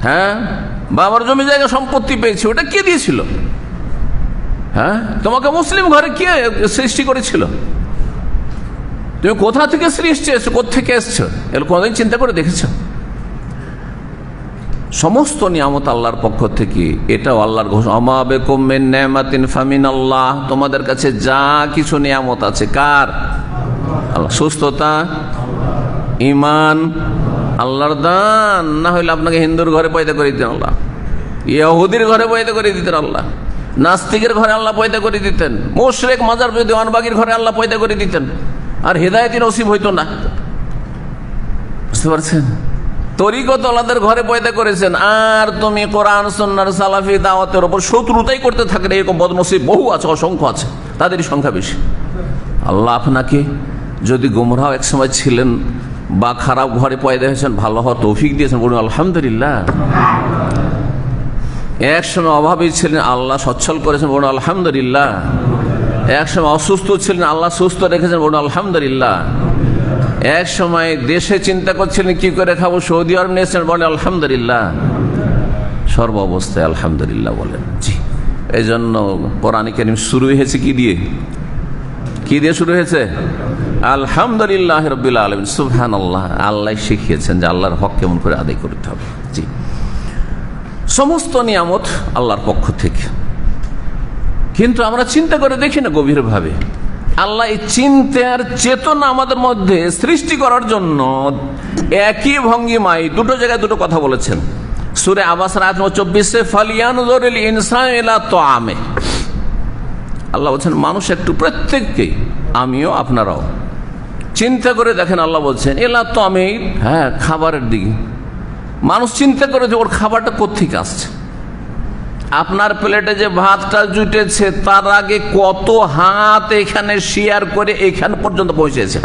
হ্যাঁ, বাবার জমি জায়গা সম্পত্তি পেয়েছে, ওটা কে দিয়েছিল? হ্যাঁ, তোমাকে মুসলিম ঘরে কে সৃষ্টি করেছিল? তুমি কোথা থেকে সৃষ্টি এসছো, কোথা থেকে এসছো? এগুলো কোনদিন চিন্তা করে দেখেছ? সমস্ত নিয়ামত আল্লাহর পক্ষ থেকে, এটাও আল্লাহর ঘোষণা। আমা বিকুম মিন নি'মাতিন ফামিনাল্লাহ, তোমাদের কাছে যা কিছু নিয়ামত আছে কার? আল্লাহ। সুস্থতা, ঈমান আল্লাহর দান, না হলে আপনাকে হিন্দুর ঘরে পয়দা করে দিতেন আল্লাহ, ইহুদির ঘরে পয়দা করে দিতেন আল্লাহ, নাস্তিকের ঘরে আল্লাহ পয়দা করে দিতেন, মুশরিক মাজার দেওয়ানবাগীর ঘরে আল্লাহ পয়দা করে দিতেন, আর হেদায়েতের নসিব হইতো না। বুঝতে পারছেন? তরিকত আল্লাহদের ঘরে পয়দা করেছেন, আর তুমি কোরআন সুন্নাহর সালাফি দাওয়াতের উপর শত্রুতাই করতে থাকেন। এরকম বদনসিব বহু আছে, অসংখ্য আছে, তাদেরই সংখ্যা বেশি। আল্লাহ আপনাকে যদি গুমরাহ এক সময় ছিলেন বা খারাপ ঘরে পয়দা হয়েছেন, ভালো হওয়ার তৌফিক দিয়েছেন, বলুন আলহামদুলিল্লাহ। এক সময় অভাবী ছিলেন, আল্লাহ সচ্ছল করেছেন, বলুন আলহামদুলিল্লাহ। এক সময় অসুস্থ ছিলেন, আল্লাহ সুস্থ রেখেছেন, বলুন আলহামদুলিল্লাহ। এক সময় দেশে চিন্তা করছিলেন কি করে খাবো, সৌদি আরব নিয়েছেন, বলেন আলহামদুলিল্লাহ। সর্ব অবস্থায় আলহামদুলিল্লাহ বলেন। জি, এই জন্য কোরআন কারীম শুরু হয়েছে কি দিয়ে? কি দিয়ে শুরু হয়েছে? আলহামদুলিল্লাহ রাব্বিল আলামিন, সুবহানাল্লাহ। আল্লাহ শিখিয়েছেন যে আল্লাহর হক কেমন করে আদায় করতে হবে। জি, সমস্ত নিয়ামত আল্লাহর পক্ষ থেকে, কিন্তু আমরা চিন্তা করে দেখি না গভীরভাবে। আল্লাহ এই চিন্তার চেতনা আমাদের মধ্যে সৃষ্টি করার জন্য একই ভঙ্গিমায় দুটো জায়গায় দুটো কথা বলেছেন। সূরা আবাস আয়াত 24 ফালিয়ানজুরিল ইনসানু ইলা তাআমে, আল্লাহ বলছেন মানুষ একটু, প্রত্যেককেই, আমিও আপনারাও চিন্তা করে দেখেন। আল্লাহ বলছেন ইলা তাআমে, হ্যাঁ খাবারের দিকে। মানুষ চিন্তা করে যে ওর খাবারটা কোত্থেকে আসছে। আপনার প্লেটে যে ভাতটা জুটেছে তার আগে কত হাত এখানে শেয়ার করে এখান পর্যন্ত পৌঁছেছে।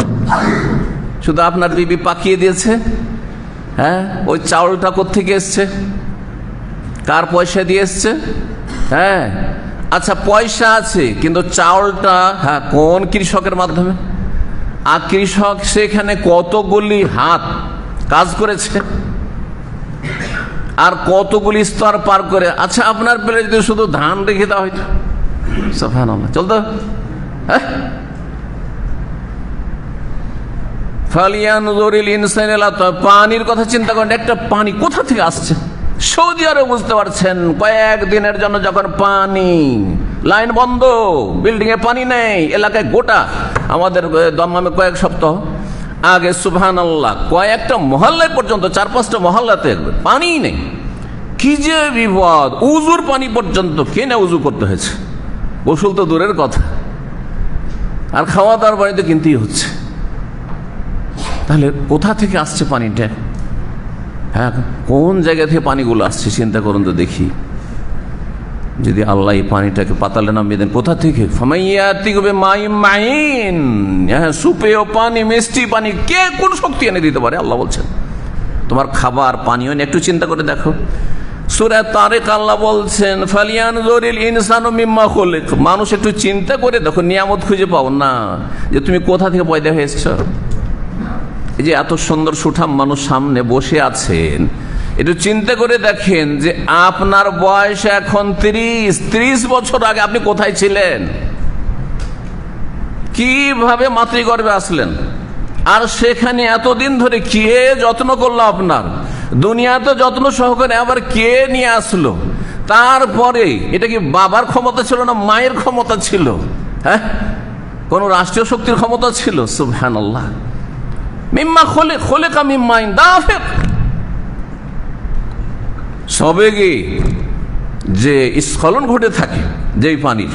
শুধু আপনার বিবি পাকিয়ে দিয়েছে? হ্যাঁ, ওই চাউলটা কোত্থেকে এসছে, কার পয়সা দিয়ে এসছে? হ্যাঁ, আচ্ছা পয়সা আছে কিন্তু চাউলটা হ্যাঁ কোন কৃষকের মাধ্যমে, আর কৃষক সেখানে কতগুলি হাত কাজ করেছে আর কতগুলি স্তর পার করে। আচ্ছা আপনার পেলে যদি শুধু ধান রেখে দেওয়া হইতো, সুবহানাল্লাহ, চলতো? ফালিয়ানজুরিল ইনসানু ইলা তাআমে, পানির কথা চিন্তা করেন, একটা পানি কোথা থেকে আসছে। সৌদি আরব বুঝতে পারছেন, কয়েকদিনের জন্য যখন পানি লাইন বন্ধ, বিল্ডিং এ পানি নেই, এলাকায় গোটা, আমাদের দমামে কয়েক সপ্তাহ আগে সুবহানাল্লাহ কয়েকটা মহল্লায় পর্যন্ত, 4-5টা মহল্লাতে পানি নেই। কি যে বিপদ, উজুর পানি পর্যন্ত কেনে উজু করতে হয়েছে, গোসল তো দূরের কথা, আর খাওয়া দাওয়ার পানি তো কিনতেই হচ্ছে। তাহলে কোথা থেকে আসছে পানিটা? হ্যাঁ, কোন জায়গা থেকে পানিগুলো আসছে চিন্তা করুন তো দেখি। যদি আল্লাহ এই পানিটাকে পাতালে নামিয়ে দেন, কোথা থেকে? সুপেয় পানি, মিষ্টি পানি, কে কোন শক্তি এনে দিতে পারে? আল্লাহ বলছেন তোমার খাবার পানীয় একটু চিন্তা করে দেখো। সূরা তারিক আল্লাহ বলছেন ফালিয়ানজুরিল ইনসানু মিম্মা খুলিক, মানুষ একটু চিন্তা করে দেখো, নিয়ামত খুঁজে পাও না যে তুমি কোথা থেকে পয়দা হয়েছ। এই যে এত সুন্দর সুঠাম মানুষ সামনে বসে আছেন, একটু চিন্তা করে দেখেন যে আপনার বয়স এখন 30 বছর আগে আপনি কোথায় ছিলেন, কিভাবে মাতৃগর্ভে আসলেন, আর সেখানে এতদিন ধরে কে যত্ন করলো আপনার, দুনিয়াতে যত্ন সহকারে আবার কে নিয়ে আসলো। তারপরে এটা কি বাবার ক্ষমতা ছিল না মায়ের ক্ষমতা ছিল? হ্যাঁ, কোন রাষ্ট্রীয় শক্তির ক্ষমতা ছিল? সুবহানাল্লাহ। মিম্মা খলিকা মিম্মাইন দাফিক, সবেগে যে স্খলন ঘটে থাকে যেই পানির,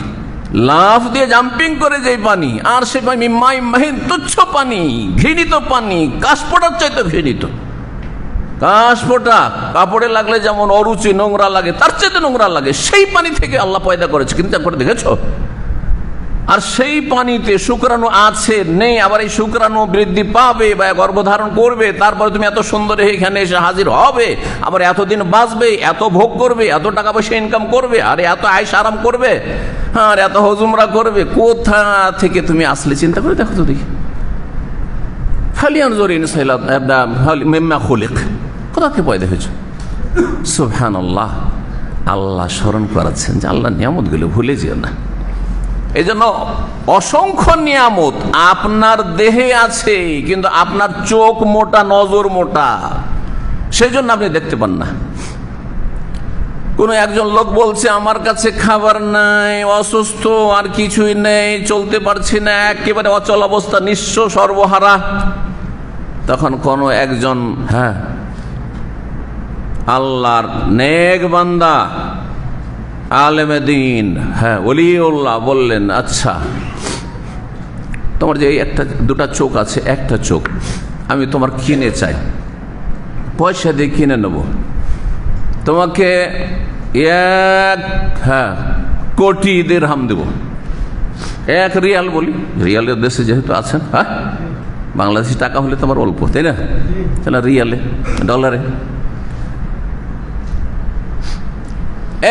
লাফ দিয়ে জাম্পিং করে যেই পানি, আর সে পানি মিম্মাইন মাহিন, তুচ্ছ পানি, ঘৃণিত পানি, কাশপোটার চাইতে ঘৃণিত। কাশপোটা কাপড়ে লাগলে যেমন অরুচি নোংরা লাগে, তার চাইতে নোংরা লাগে, সেই পানি থেকে আল্লাহ পয়দা করেছে। কিন্তু করে দেখেছো? আর সেই পানিতে শুক্রাণু আছে নেই, আবার এই শুক্রাণু বৃদ্ধি পাবে বা গর্ভধারণ করবে, তারপরে তুমি এত সুন্দর এখানে এসে হাজির হবে, আবার এতদিন বাঁচবে, এত ভোগ করবে, এত টাকা পয়সা ইনকাম করবে, আর এত আয়েশ আরাম করবে, আর এত হজুমরা করবে। কোথা থেকে তুমি আসলে চিন্তা করে দেখো তো দেখি। ফালিয়ানজুরিল ইনসানু মিম্মা খুলিক, কোথা থেকে পয়দা হয়েছে? সুবহানাল্লাহ। আল্লাহ স্মরণ করাচ্ছেন যে আল্লাহ নিয়ামতগুলো ভুলে যেও না। এই জন্য অসংখ্য নিয়ামত আপনার দেহে আছে, কিন্তু আপনার চোখ মোটা, নজর মোটা, সেই জন্য আপনি দেখতে পান না। কোন একজন লোক বলছে আমার কাছে খাবার নাই, অসুস্থ, আর কিছুই নেই, চলতে পারছি না, একেবারে অচল অবস্থা, নিঃস্ব সর্বহারা। তখন কোন একজন আল্লাহর নেক বান্দা, আলেমে দ্বীন, ওলিউল্লাহ বললেন, আচ্ছা তোমার যে একটা দুটা চোখ আছে, একটা চোখ আমি তোমার কিনে চাই, পয়সা দিয়ে কিনে নেব, তোমাকে 1 কোটি দিরহাম দেব। 1 রিয়াল বলি, রিয়ালের দেশে যেহেতু আছেন, বাংলাদেশি টাকা হলে তোমার অল্প, তাই না? তাহলে রিয়ালে, ডলারে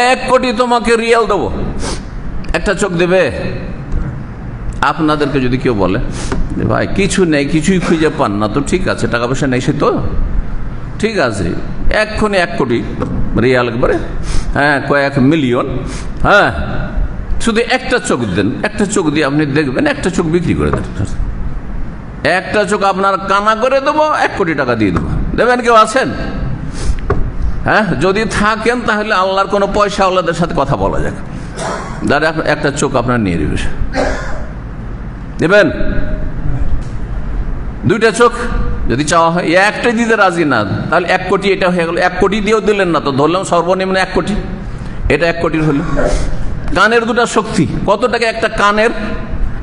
1 কোটি তোমাকে রিয়াল দেবো, একটা চোখ দেবে? আপনাদেরকে যদি কেউ বলে ভাই কিছু নেই, কিছুই খুঁজে পান না, তো ঠিক আছে, টাকা পয়সা নেই, সে তো ঠিক আছে, এক্ষুনি 1 কোটি রিয়াল, একবারে কয়েক মিলিয়ন, শুধু একটা চোখ দেন, একটা চোখ দিয়ে আপনি দেখবেন, একটা চোখ বিক্রি করে দেন, একটা চোখ আপনার কানা করে দেবো, 1 কোটি টাকা দিয়ে দেবো, দেবেন? কেউ আছেন? যদি থাকেন তাহলে আল্লাহর কোনো পয়সা আল্লাহদের সাথে কথা বলা যাক, দাঁড়া একটা চোখ আপনার নিয়ে দেবে, দেবেন? 2টা চোখ যদি চাওয়া হয়, একটা দিতে রাজি না, তাহলে 1 কোটি এটা হয়ে গেল। 1 কোটি দিয়েও দিলেন না, তো ধরলাম সর্বনিম্ন 1 কোটি, এটা 1 কোটির হলো। কানের 2টা শক্তি, কত টাকা একটা কানের?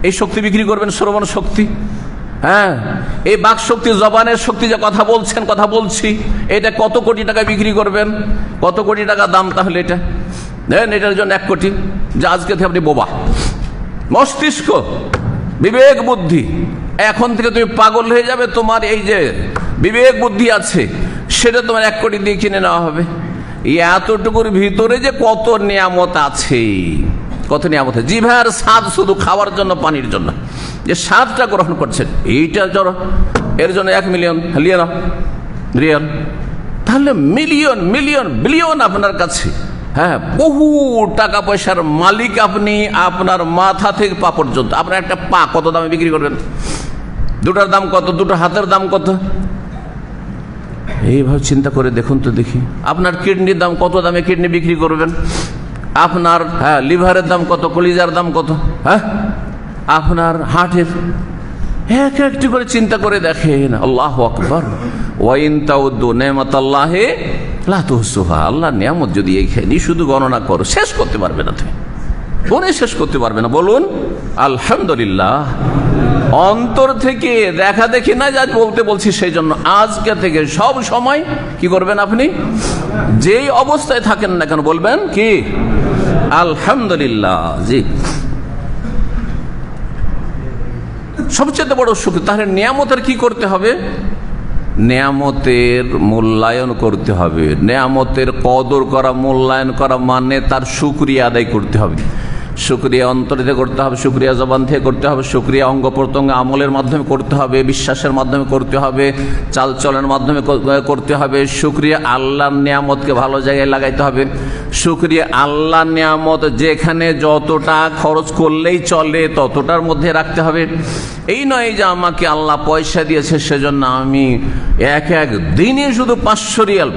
এই শক্তি বিক্রি করবেন, শ্রবণ শক্তি, এই বাক শক্তি, জবানের শক্তি, যে কথা বলছেন, কথা বলছি, এটা কত কোটি টাকা বিক্রি করবেন? কত কোটি টাকা দাম তাহলে এটা? এটার জন্য 1 কোটি। যে আজকে থেকে আপনি বোবা, মস্তিষ্ক, বিবেক বুদ্ধি, এখন থেকে তুমি পাগল হয়ে যাবে, তোমার এই যে বিবেক বুদ্ধি আছে সেটা তোমার 1 কোটি দিয়ে কিনে নেওয়া হবে। এতটুকুর ভিতরে যে কত নিয়ামত আছে, কত নিয়ামত আছে। জিভার স্বাদ শুধু খাওয়ার জন্য, পানির জন্য যে স্বাদটা গ্রহণ করছেন, এইটা জড়ো, এর জন্য 1 মিলিয়ন রিয়াল, তাহলে মিলিয়ন মিলিয়ন বিলিয়ন আপনার কাছে, বহু টাকা পয়সার মালিক আপনি, আপনার মাথা থেকে পা পর্যন্ত। আপনার একটা পা কত দামে বিক্রি করবেন? 2টার দাম কত? 2টো হাতের দাম কত? এইভাবে চিন্তা করে দেখুন তো দেখি। আপনার কিডনির দাম কত দামে কিডনি বিক্রি করবেন? আপনার লিভারের দাম কত? কলিজার দাম কত? আপনার হার্টের, এক একটি করে চিন্তা করে দেখেন। আল্লাহু আকবার। ওয়াইন তাউদ্দু নি'মাতাল্লাহি লা তুহসুহা। আল্লাহর নিয়ামত যদি এইখানে শুধু গণনা করো, শেষ করতে পারবে না, তুমি বলে শেষ করতে পারবে না। বলুন আলহামদুলিল্লাহ। অন্তর থেকে দেখা দেখি না, আজ বলতে বলছি, সেই জন্য আজকে থেকে সব সময় কি করবেন? আপনি যেই অবস্থায় থাকেন না কেন বলবেন কি? আলহামদুলিল্লাহ। জি, সবচেয়ে বড় সুখ। তাহলে নিয়ামতের কি করতে হবে? নিয়ামতের মূল্যায়ন করতে হবে। নিয়ামতের কদর করা, মূল্যায়ন করা মানে তার শুকরিয়া আদায় করতে হবে। শুকরিয়া অন্তর থেকে করতে হবে, শুকরিয়া জবান থেকে করতে হবে, শুকরিয়া অঙ্গ প্রত্যঙ্গ আমলের মাধ্যমে করতে হবে, বিশ্বাসের মাধ্যমে করতে হবে, চালচলনের মাধ্যমে করতে হবে। শুকরিয়া আল্লাহর নিয়ামতকে ভালো জায়গায় লাগাইতে হবে। শুকরিয়া আল্লাহর নিয়ামত যেখানে যতটা খরচ করলেই চলে ততটার মধ্যে রাখতে হবে। এই নয় যে আমাকে আল্লাহ পয়সা দিয়েছে সেজন্য আমি এক দিনে শুধু 500 রিয়াল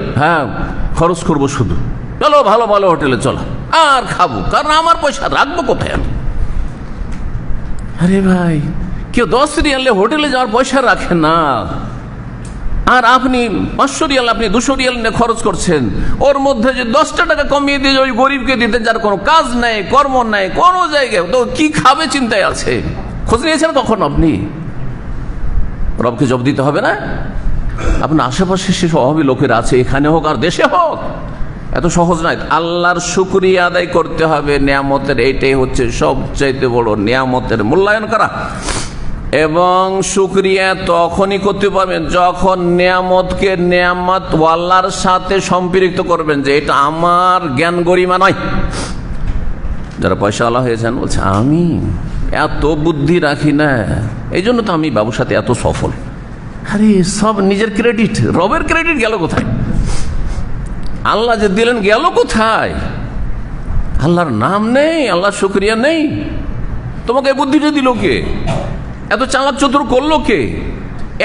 খরচ করবো, শুধু চলো ভালো ভালো হোটেলে চলো আর খাবো, কারণ আমার পয়সা রাখবো কোথায় আমি? আরে ভাই, কেউ 10 রিয়ালে হোটেলে যাওয়ার পয়সা রাখে না, আর আপনি 500 রিয়াল, আপনি 200 রিয়াল নিয়ে খরচ করছেন। ওর মধ্যে যে 10টা টাকা কমিয়ে দিয়ে ওই গরিবকে দিতে, যার কোনো কাজ নেই, কর্ম নেই, কোনো জায়গায়, তো কি খাবে চিন্তায় আছে। খোঁজ নিয়েছেন কখন আপনি? রবকে জবাব দিতে হবে না? আপনার আশেপাশে সে অভাবী লোকের আছে, এখানে হোক আর দেশে হোক, এত সহজ নয়। আল্লাহর শুকরিয়া আদায় করতে হবে। নিয়ামতের এইটাই হচ্ছে সবচাইতে বড়, নিয়ামতের মূল্যায়ন করা। এবং শুকরিয়া তখনই করতে পারবেন যখন নিয়ামতকে নিয়ামত আল্লাহর সাথে সম্পৃক্ত করবেন, যে এটা আমার জ্ঞান গরিমা নয়। যারা পয়সাওয়ালা হয়েছেন বলছে আমি এত বুদ্ধি রাখি না, এই জন্য তো আমি বাবুর সাথে এত সফল। আরে সব নিজের ক্রেডিট, রবের ক্রেডিট গেল কোথায়? আল্লাহ যে দিলেন গেল কোথায়? আল্লাহর নাম নেই, আল্লাহর শুকরিয়া নেই। তোমাকে বুদ্ধিটা দিল কে? এত চালাক চতুর করলো কে?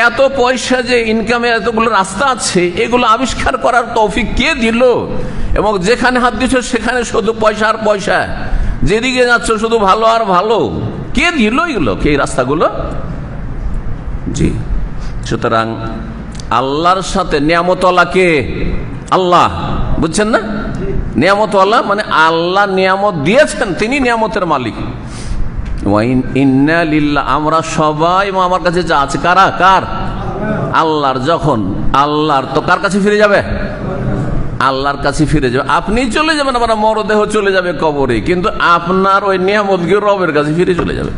এত পয়সা যে ইনকামে এতগুলো রাস্তা আছে, এগুলো আবিষ্কার করার তৌফিক কে দিল? এবং যেখানে হাত দিচ্ছ সেখানে শুধু পয়সা আর পয়সা, যেদিকে যাচ্ছ শুধু ভালো আর ভালো, কে দিল এগুলো, কে এই রাস্তাগুলো? জি, সুতরাং আল্লাহর সাথে নিয়ামতওয়ালা কে? আল্লাহ, বুঝছেন না? নিয়ামতওয়ালা মানে আল্লাহ নিয়ামত দিয়েছেন, তিনি নিয়ামতের মালিক। ইন্না লিল্লাহ, আমরা সবাই আমার কাছে যা আছে কার? আল্লাহর। যখন আল্লাহর, তো কার কাছে ফিরে যাবে? আল্লাহর কাছে ফিরে যাবে। আপনি চলে যাবেন, আপনার মরদেহ চলে যাবে কবরে, কিন্তু আপনার ওই নিয়ামতকে রবের কাছে ফিরে চলে যাবে।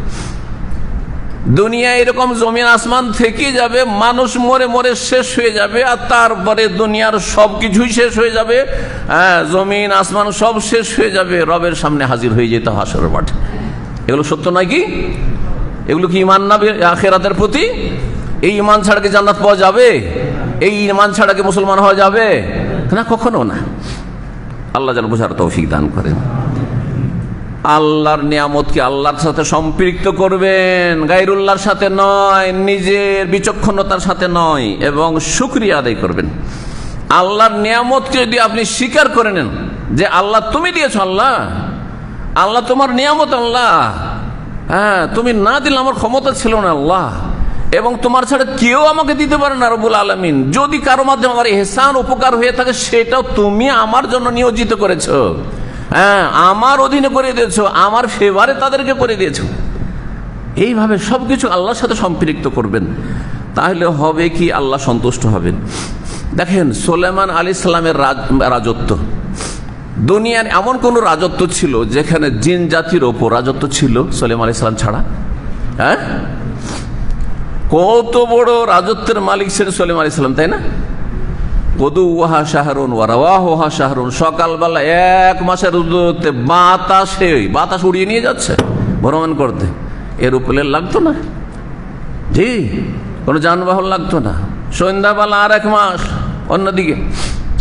দুনিয়া এরকম জমিন আসমান থেকে যাবে, মানুষ মরে মরে শেষ হয়ে যাবে, আর তারপরে দুনিয়ার সবকিছুই শেষ হয়ে যাবে, জমিন আসমান সব শেষ হয়ে যাবে, রবের সামনে হাজির হয়ে যেতে হাসরের মাঠে। এগুলো সত্য নয় কি? এগুলো কি ঈমান না আখিরাতের প্রতি? এই ঈমান ছাড়া কি জান্নাত পাওয়া যাবে? এই ঈমান ছাড়া কি মুসলমান হওয়া যাবে? না, কখনো না। আল্লাহ যেন বোঝার তৌফিক দান করেন। আল্লাহর নিয়ামতকে আল্লাহর সাথে সম্পৃক্ত করবেন, গায়রুল্লাহর সাথে নয়, নিজের বিচক্ষণতার সাথে নয়, এবং শুকরিয়া আদায় করবেন। আল্লাহর নিয়ামতকে যদি আপনি স্বীকার করে নেন যে আল্লাহ তুমি দিয়েছ, আল্লাহ তোমার নিয়ামত, আল্লাহ তুমি না দিলে আমার ক্ষমতা ছিল না আল্লাহ, এবং তোমার ছাড়া কেউ আমাকে দিতে পারে না রব্বুল আলামিন। যদি কারো মাধ্যমে আমার ইহসান উপকার হয়ে থাকে, সেটাও তুমি আমার জন্য নিয়োজিত করেছো, আমার অধীনে করে দিয়েছো, আমার ফেভারে তাদেরকে করে দিয়েছো। এইভাবে সবকিছু আল্লাহর সাথে সম্পৃক্ত করবেন, তাহলে হবে কি? আল্লাহ সন্তুষ্ট হবেন। দেখেন, সুলাইমান আলাইহিস সালামের রাজত্ব, দুনিয়ার এমন কোন রাজত্ব ছিল যেখানে জিন জাতির ওপর রাজত্ব ছিল সুলাইমান আলাইহিস সালাম ছাড়া? কত বড় রাজত্বের মালিক ছিলেন সুলাইমান আলাইহিস সালাম, তাই না? গদুওয়াহা শাহরুন ওয়া রাওয়াহুহা শাহরুন, সকালবেলা 1 মাসের রোদে বাতাস উড়িয়ে নিয়ে যাচ্ছে ভ্রমণ করতে। এরোপ্লেন লাগতো না, জি, কোনো যানবাহন লাগতো না। সন্ধ্যাবেলা আর 1 মাস অন্যদিকে,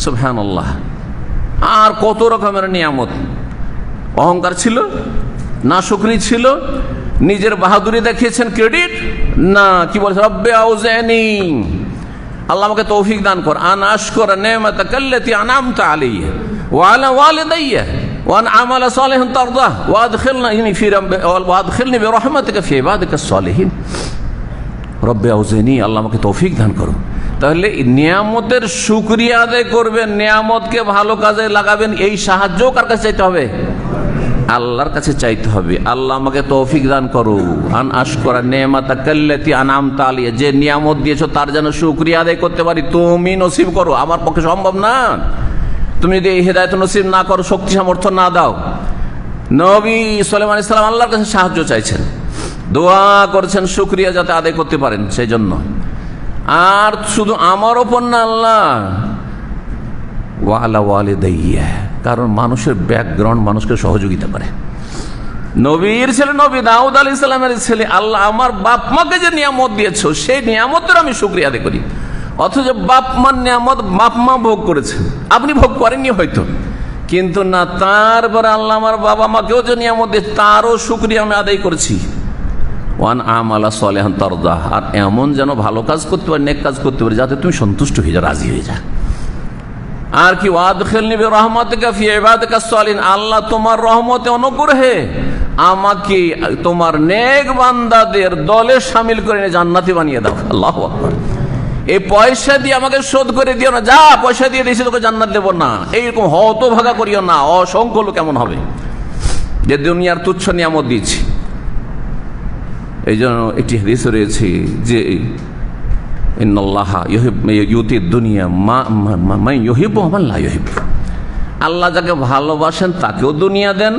সুবহানাল্লাহ। আর কত রকমের নিয়ামত। অহংকার ছিল না? শুকরি ছিল? নিজের বাহাদুরি দেখিয়েছেন? ক্রেডিট না, কি বলছে? রব্বে আউজিনি, আল্লাহ আমাকে তৌফিক দান কর, আন আশকুরা নি'মাতাকাল্লাতী আন'আমতা আলাইয়া ওয়া আলা ওয়ালিদাইয়া ওয়া আন আমালা সালিহান তারদাহ ওয়া আদখিলনি বিরাহমাতিকা ফি ইবাদিকাস সালিহিন। রব্বে আউজিনি, আল্লাহ আমাকে তৌফিক দান করো। তাহলে নিয়ামতের শুকরিয়া আদায় করবেন, নিয়ামতকে ভালো কাজে লাগাবেন, এই সাহায্য কার কাছে চাইতে হবে? আল্লাহর কাছে চাইতে হবে। আল্লাহ আমাকে তৌফিক দান করো, আন আশকুরা নি'মাতাকাল্লাতী আন'আমতা আলাইয়া, যে নিয়ামত দিয়েছো তার যেন শুকরিয়া আদায় করতে পারি, তুমি নসিব করো। আমার পক্ষে সম্ভব না, তুমি যদি এই হেদায়েত নসিব না করো, শক্তি সামর্থ্য না দাও। নবী সুলাইমান আলাইহিস সালাম আল্লাহর কাছে সাহায্য চাইছেন, দোয়া করছেন শুকরিয়া যাতে আদায় করতে পারেন সেই জন্য। আর শুধু আমার ওপর না, আল্লাহ ওয়া আলা ওয়ালিদাইয়া, কারণ মানুষের ব্যাকগ্রাউন্ড মানুষকে সহযোগিতা করে। নবীর ছেলে নবী দাউদ আলাইহিস সালামের ছেলে, আল্লাহ আমার বাপ মাকে যে নিয়ামত দিয়েছো, সেই নিয়ামতের আমি শুকরিয়া আদায় করি। অথচ বাপ মার নিয়ামত বাপ মা ভোগ করেছে, আপনি ভোগ করেননি হয়তো, কিন্তু না, তারপরে আল্লাহ আমার বাবা মাকেও যে নিয়ামত দিয়েছে তারও শুকরিয়া আমি আদায় করেছি। ওয়ান আমালা সালিহান তারদাহ, আর এমন যেন ভালো কাজ করতে পারি, নেক কাজ করতে পারি যাতে তুমি সন্তুষ্ট হয়ে যাও, রাজি হয়ে যা। আর কি? ওয়াদখিলনি বিরাহমাতিকা ফি ইবাদিকাস সালিহিন, আল্লাহ তোমার রহমতে অনুগ্রহে আমাকে তোমার নেক বান্দাদের দলে শামিল করে নিয়ে জান্নাতি বানিয়ে দাও। আল্লাহু আকবার। এই পয়সা দিয়ে আমাকে শোধ করে দিও না, যা পয়সা দিয়ে দিয়েছি তোকে জান্নাত দেব না, এইরকম হতভাগা করিও না। অসংখ্য লোক কেমন হবে যে দুনিয়ার তুচ্ছ নিয়ামত দিয়েছি। এই জন্য একটি হাদিস রয়েছে যে ইন্নাল্লাহা ইউতি দুনিয়া মান ইউহিব্বু ওয়া মান লা ইউহিব্বু, আল্লাহ যাকে ভালোবাসেন তাকেও দুনিয়া দেন,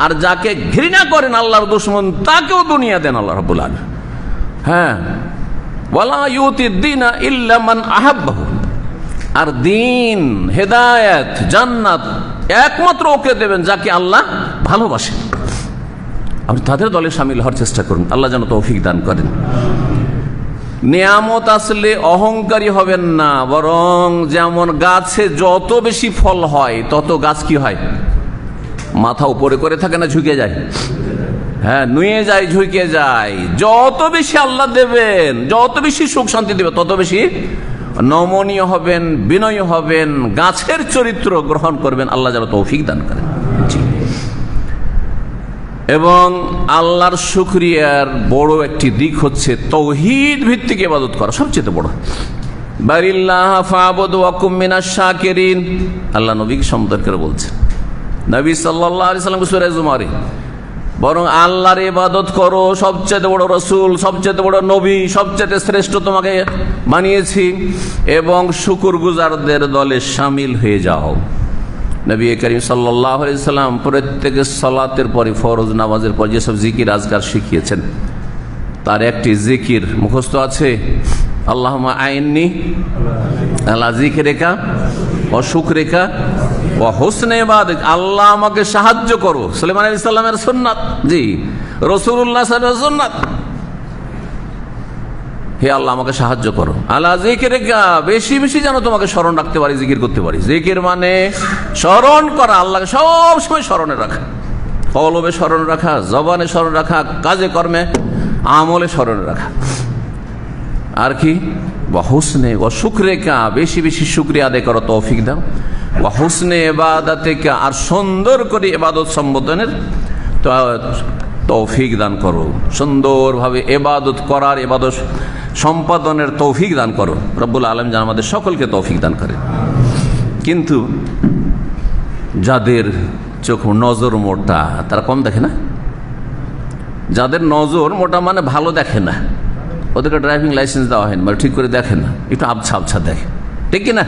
আর যাকে ঘৃণা করেন আল্লাহর দুশমন তাকেও দুনিয়া দেন আল্লাহ রাব্বুল আলামিন। হ্যাঁ, ওয়ালা ইউতি দ্বীনা ইল্লা মান আহাব্বাহু, আর দ্বীন, হেদায়েত, জান্নাত একমাত্র ওকে দেবেন যাকে আল্লাহ ভালোবাসেন। আপনি তাদের দলে শামিল হওয়ার চেষ্টা করুন, আল্লাহ যেন তৌফিক দান করেন। নিয়ামত আসলে অহংকারী হবেন না, বরং যেমন গাছে যত বেশি ফল হয় তত গাছ কি হয়? মাথা উপরে করে থাকে না ঝুঁকে যায়? হ্যাঁ, নুয়ে যায়, ঝুঁকে যায়। যত বেশি আল্লাহ দেবেন, যত বেশি সুখ শান্তি দেবে, তত বেশি নমনীয় হবেন, বিনয়ী হবেন, গাছের চরিত্র গ্রহণ করবেন। আল্লাহ যেন তৌফিক দান করেন। এবং আল্লাহর শুকরিয়ার বড় একটি দিক হচ্ছে তৌহিদ ভিত্তিক ইবাদত করা, সবচেয়ে বড়। বারিল্লাহ ফাবুদু ওয়া কুম মিনাশ শাকিরিন, আল্লাহ নবীকে সম্বোধন করে বলছেন, নবী সাল্লাল্লাহু আলাইহি সাল্লাম সূরা জুমারে, বরং আল্লাহর ইবাদত করো, সবচেয়ে বড় রাসূল, সবচেয়ে বড় নবী, সবচেয়ে শ্রেষ্ঠ তোমাকে বানিয়েছি, এবং শুকরগুজারদের দলে শামিল হয়ে যাও। নবী করিম সাল্লাল্লাহু আলাইহি সাল্লাম প্রত্যেক সালাতের পরে, ফরজ নামাজের পর যেসব জিকির আজকার শিখিয়েছেন, তার একটি জিকির মুখস্থ আছে, আল্লাহুম্মা আইন্নি আলা যিকরিকা ওয়া শুকরিকা ওয়া হুসনি ইবাদাতিক, আল্লাহ আমাকে সাহায্য করো। সুলাইমান আলাইহিস সালামের সুন্নাত, জি, রাসূলুল্লাহ সাল্লাল্লাহু আলাইহি ওয়াসাল্লাম সুন্নাত, হে আল্লাহ আমাকে সাহায্য করো। আলা যিকরিকা, বেশি বেশি যেন তোমাকে স্মরণ রাখতে পারি, জিকির করতে পারি। জিকির মানে স্মরণ করা, আল্লাহকে সব সময় স্মরণে রাখা, কলবে স্মরণ রাখা, জবানে স্মরণ রাখা, কাজে কর্মে আমলে স্মরণে রাখা। আর কি, ওয়া হুসনে ওয়া শুকরিকা, বেশি বেশি শুকরিয়া আদায় করো, তৌফিক দাও। ওয়া হুসনে ইবাদাতিকা, আর সুন্দর করে ইবাদত সম্বোধনের তৌফিক দান করো, সুন্দরভাবে ইবাদত করার, ইবাদত সম্পাদনের তৌফিক দান করো। রব্বুল আলামিন যেন আমাদের সকলকে তৌফিক দান করে। কিন্তু যাদের চোখ নজর মোটা, তারা কম দেখে না। যাদের নজর মোটা মানে ভালো দেখে না, ওদেরকে ড্রাইভিং লাইসেন্স দেওয়া হয়নি, মানে ঠিক করে দেখে না, একটু আবছা আবছা দেখে, ঠিক কিনা?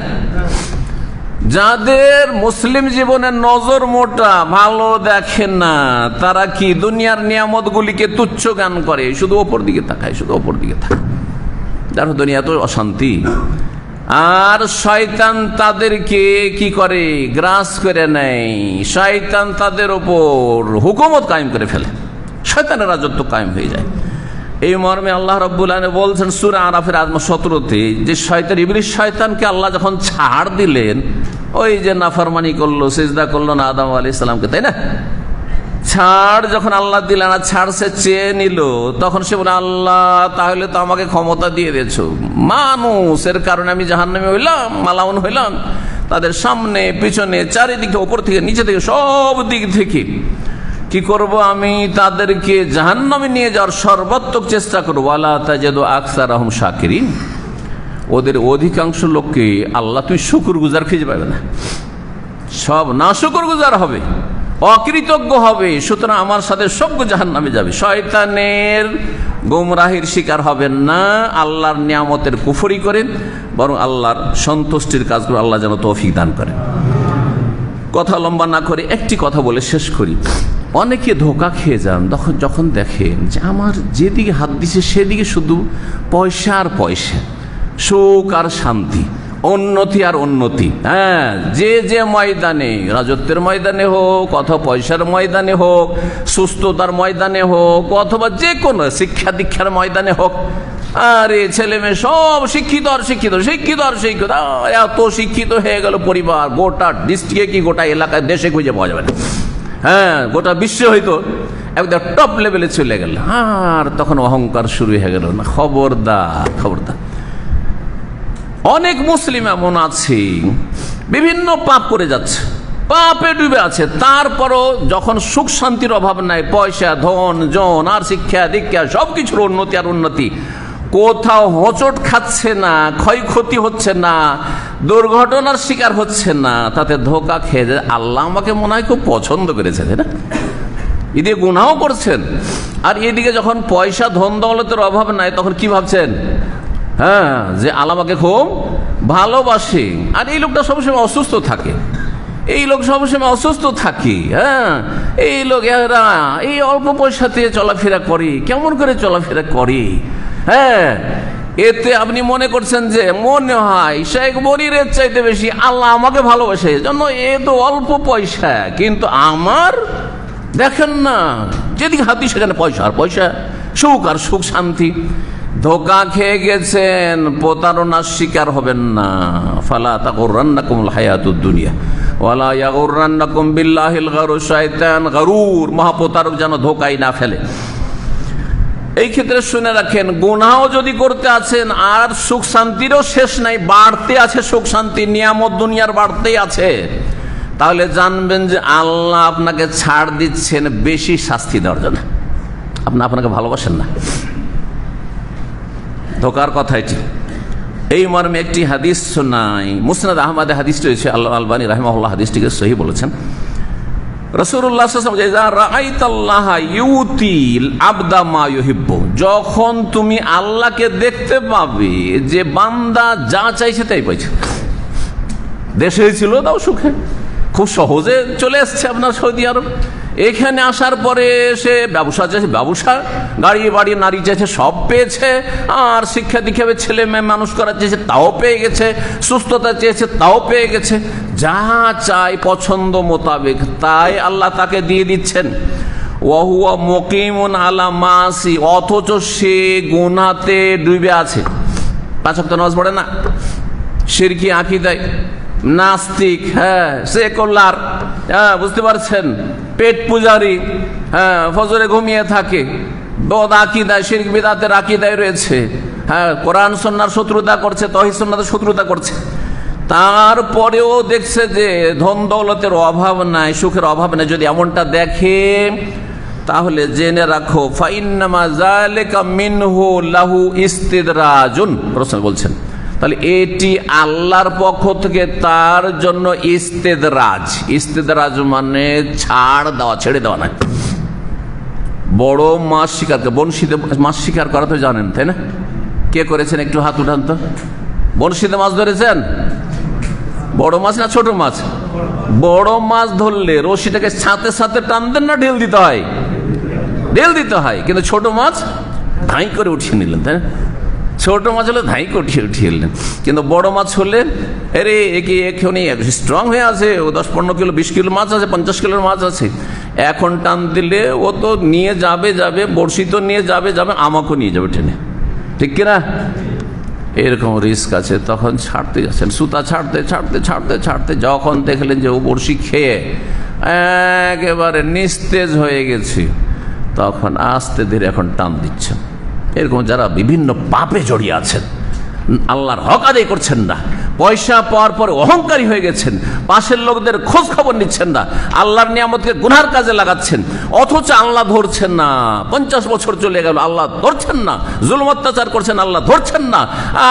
যাদের মুসলিম জীবনের নজর মোটা, ভালো দেখে না, তারা কি দুনিয়ার নিয়ামত গুলিকে তুচ্ছ জ্ঞান করে, শুধু ওপর দিকে তাকায়, শুধু ওপর দিকে তাকায়, যার দুনিয়া তো অশান্তি। আর শয়তান তাদেরকে কি করে, গ্রাস করে নেয়, শয়তান তাদের ওপর হুকুমত কায়েম করে ফেলে, শয়তানের রাজত্ব কায়েম হয়ে যায়। এই মর্মে আল্লাহ রাব্বুল আলামিন বলছেন সূরা আরাফের 17-তে, যে শয়তান, ইবলিস শয়তানকে আল্লাহ যখন ছাড় দিলেন, ওই যে নাফরমানি করলো, সিজদা করলো না আদম আলাইহিস সালামকে, তাই না? ছাড় যখন আল্লাহ দিলেন, আর ছাড় সে চেয়ে নিল, তখন সে বলে, আল্লাহ তাহলে তো আমাকে ক্ষমতা দিয়ে দিয়েছো, মানুষের কারণে আমি জাহান্নামী হইলাম, মালাউন হইলাম, তাদের সামনে পিছনে চারিদিকে, উপর থেকে নিচে থেকে সব দিক থেকে কি করব, আমি তাদেরকে জাহান্নামে নিয়ে যাওয়ার সর্বাত্মক চেষ্টা করব। ওয়ালা তাজিদু আকসারাহুম শাকিরিন, ওদের অধিকাংশ লোককে আল্লাহ তুই শুকরগুজার খুঁজে পাবে না, সব না শুকরগুজার হবে, অকৃতজ্ঞ হবে। সুতরাং আমার সাথে সব জাহান্নামে যাবে। শয়তানের গোমরাহির শিকার হবেন না, আল্লাহর নিয়ামতের কুফরি করেন, বরং আল্লাহর সন্তুষ্টির কাজ করে। আল্লাহ যেন তৌফিক দান করেন। কথা লম্বা না করে একটি কথা বলে শেষ করি। অনেকে ধোঁকা খেয়ে যান যখন দেখেন যে আমার যেদিকে হাত দিছে সেদিকে শুধু পয়সা আর পয়সা, সুখ আর শান্তি, উন্নতি আর উন্নতি। হ্যাঁ, যে ময়দানে, রাজত্বের ময়দানে হোক, অথবা পয়সার ময়দানে হোক, সুস্থতার ময়দানে হোক, অথবা যে কোনো শিক্ষা দীক্ষার ময়দানে হোক, আরে ছেলে মেয়ে সব শিক্ষিত আর শিক্ষিত, শিক্ষিত আর শিক্ষিত, এত শিক্ষিত হয়ে গেল পরিবার, গোটা ডিস্ট্রিক্টে কি গোটা এলাকায়, দেশে খুঁজে পাওয়া যাবে না। হ্যাঁ, গোটা বিশ্বে হয়তো একদম টপ লেভেলে চলে গেল, আর তখন অহংকার শুরু হয়ে গেল। না, খবরদার, খবরদার। অনেক মুসলিম এমন আছে বিভিন্ন পাপ করে যাচ্ছে, পাপে ডুবে আছে, তারপরও যখন সুখ শান্তির অভাব নাই, পয়সা, ধন জন আর শিক্ষা দীক্ষা সবকিছুর উন্নতি আর উন্নতি, কোথাও হোঁচট খাচ্ছে না, ক্ষয়ক্ষতি হচ্ছে না, দুর্ঘটনার শিকার হচ্ছে না, তাতে ধোঁকা খেয়ে যায়। আল্লাহ আমাকে মনে হয় খুব পছন্দ করেছে, তাই না? এদিকে গুনাহ করছেন, আর এদিকে যখন পয়সা ধন দৌলতের অভাব নাই, তখন কি ভাবছেন? হ্যাঁ, যে আল্লাহ আমাকে খুব ভালোবাসে। আর এই লোকটা সবসময় অসুস্থ থাকে, এই লোক সবসময় অসুস্থ থাকে। হ্যাঁ, এই লোক এরা এই অল্প পয়সাতে চলাফেরা করে, কেমন করে চলাফেরা করে। হ্যাঁ, এতে আপনি মনে করছেন যে মনে হয় শেখ মনিরের চাইতে বেশি আল্লাহ আমাকে ভালোবাসে, জন্য এ তো অল্প পয়সা, কিন্তু আমার দেখেন না যেদিকে হাতি সেখানে পয়সা আর পয়সা, সুখ আর সুখ শান্তি। ধোঁকা খেয়ে গেছেন, প্রতারণার শিকার হবেন না। ফালা তাগুররান্নাকুমুল হায়াতুদ দুনিয়া, ওয়ালা ইয়াগুররান্নাকুম বিল্লাহিল গারুর, শয়তান গারুর মহাপ্রতারক যেন ধোকাই না ফেলে। এই ক্ষেত্রে শুনে রাখেন, গুনাহও যদি করতে আছেন আর সুখ শান্তিরও শেষ নাই, বাড়তে আছে সুখ শান্তি, নিয়ামত দুনিয়ার বাড়তেই আছে, তাহলে জানবেন যে আল্লাহ আপনাকে ছাড় দিচ্ছেন বেশি শাস্তি দেওয়ার জন্য। আপনাকে ভালোবাসেন না, ধোকার কথা এটি। এই মর্মে একটি হাদিস শোনাই, মুসনাদ আহমদে হাদিস রয়েছে, আল্লাহ আলবানী রাহিমাহুল্লাহ হাদিসটিকে সহিহ বলেছেন। রাসূলুল্লাহ সাল্লাল্লাহু আলাইহি ওয়াসাল্লাম রাআইতাল্লাহা ইউতিল আবদা মা ইউহিব্বু, যখন তুমি আল্লাহকে দেখতে পাবে যে বান্দা যা চাইছে তাই পাইছে। দেশে ছিল তাও সুখে, খুব সহজে চলে এসছে আপনার সৌদি আরব, এখানে আসার পরে সে ব্যবসা চাইছে ব্যবসা, গাড়ি বাড়ি নারী চাইছে সব পেয়েছে, আর শিক্ষা দীক্ষা ছেলে মেয়ে মানুষ করার চেয়েছে তাও পেয়ে গেছে, সুস্থতা চেয়েছে তাও পেয়ে গেছে, যা চাই পছন্দ মোতাবেক তাই আল্লাহ তাকে দিয়ে দিচ্ছেন। ওয়াহুয়া মুকিমুন আলা মাসি, অথচ সে গুনাহতে ডুবে আছে, 5 ওয়াক্ত নামাজ পড়ে না, শিরকি আকীদায়, নাস্তিক, হ্যাঁ সেকুলার, হ্যাঁ বুঝতে পারছেন, পেট পূজারি, হ্যাঁ ফজরে ঘুমিয়ে থাকে, বদ আকীদায়, শিরক বিদআতের আকীদায় রয়েছে, হ্যাঁ কোরআন সুন্নাহর শত্রুতা করছে, তাওহীদ সুন্নাতের শত্রুতা করছে, তারপরেও দেখছে যে ধন দৌলতের অভাব নাই, সুখের অভাব নাই। যদি এমনটা দেখে তাহলে জেনে রাখো ফাইন্নামা যালিকা মিনহু লাহু ইস্তিদরাজুন, রাসূল বলছেন তাহলে এটি আল্লাহর পক্ষ থেকে তার জন্য ইস্তেদরাজ। ইস্তেদরাজ মানে ছাড় দেওয়া, ছেড়ে দেওয়া না। বড় মাছ শিকার, বনশিতে মাছ শিকার করা তো জানেন তাই না? কে করেছেন একটু হাত উঠান তো। বনশিতে মাছ ধরেছেন? বড় মাছ না ছোট মাছ? বড় মাছ ধরলে রশিটাকে সাথে সাথে টানতেন না ঢেল দিতে হয়? ঢেল দিতে হয়, কিন্তু ছোট মাছ ধাই করে উঠিয়ে নিলেন তাই না? ছোট মাছ হলে ধাই উঠিয়ে নিলেন, কিন্তু বড় মাছ হলে আরে একে এখনই স্ট্রং হয়ে আছে, ও 10-15 কিলো 20 কিলো মাছ আছে, 50 কিলোর মাছ আছে, এখন টান দিলে ও তো নিয়ে যাবে, বড়শি তো নিয়ে যাবে, আমাকেও নিয়ে যাবে টেনে, ঠিক কিনা? এরকম রিস্ক আছে। তখন ছাড়তে যাচ্ছেন, সুতা ছাড়তে ছাড়তে ছাড়তে ছাড়তে যখন দেখলেন যে ও বড়শি খেয়ে একেবারে নিস্তেজ হয়ে গেছে, তখন আস্তে ধীরে এখন টান দিচ্ছেন। এরকম যারা বিভিন্ন পাপে জড়িয়ে আছেন, আল্লাহর হক আদায় করছেন না, পয়সা পাওয়ার পরে অহংকারী হয়ে গেছেন, পাশের লোকদের খোঁজ খবর নিচ্ছেন না, আল্লাহর নিয়ামতকে গুনার কাজে লাগাচ্ছেন, অথচ আল্লাহ ধরছেন না। 50 বছর চলে গেল, আল্লাহ ধরছেন না। জুলুম অত্যাচার করছেন, আল্লাহ ধরছেন না।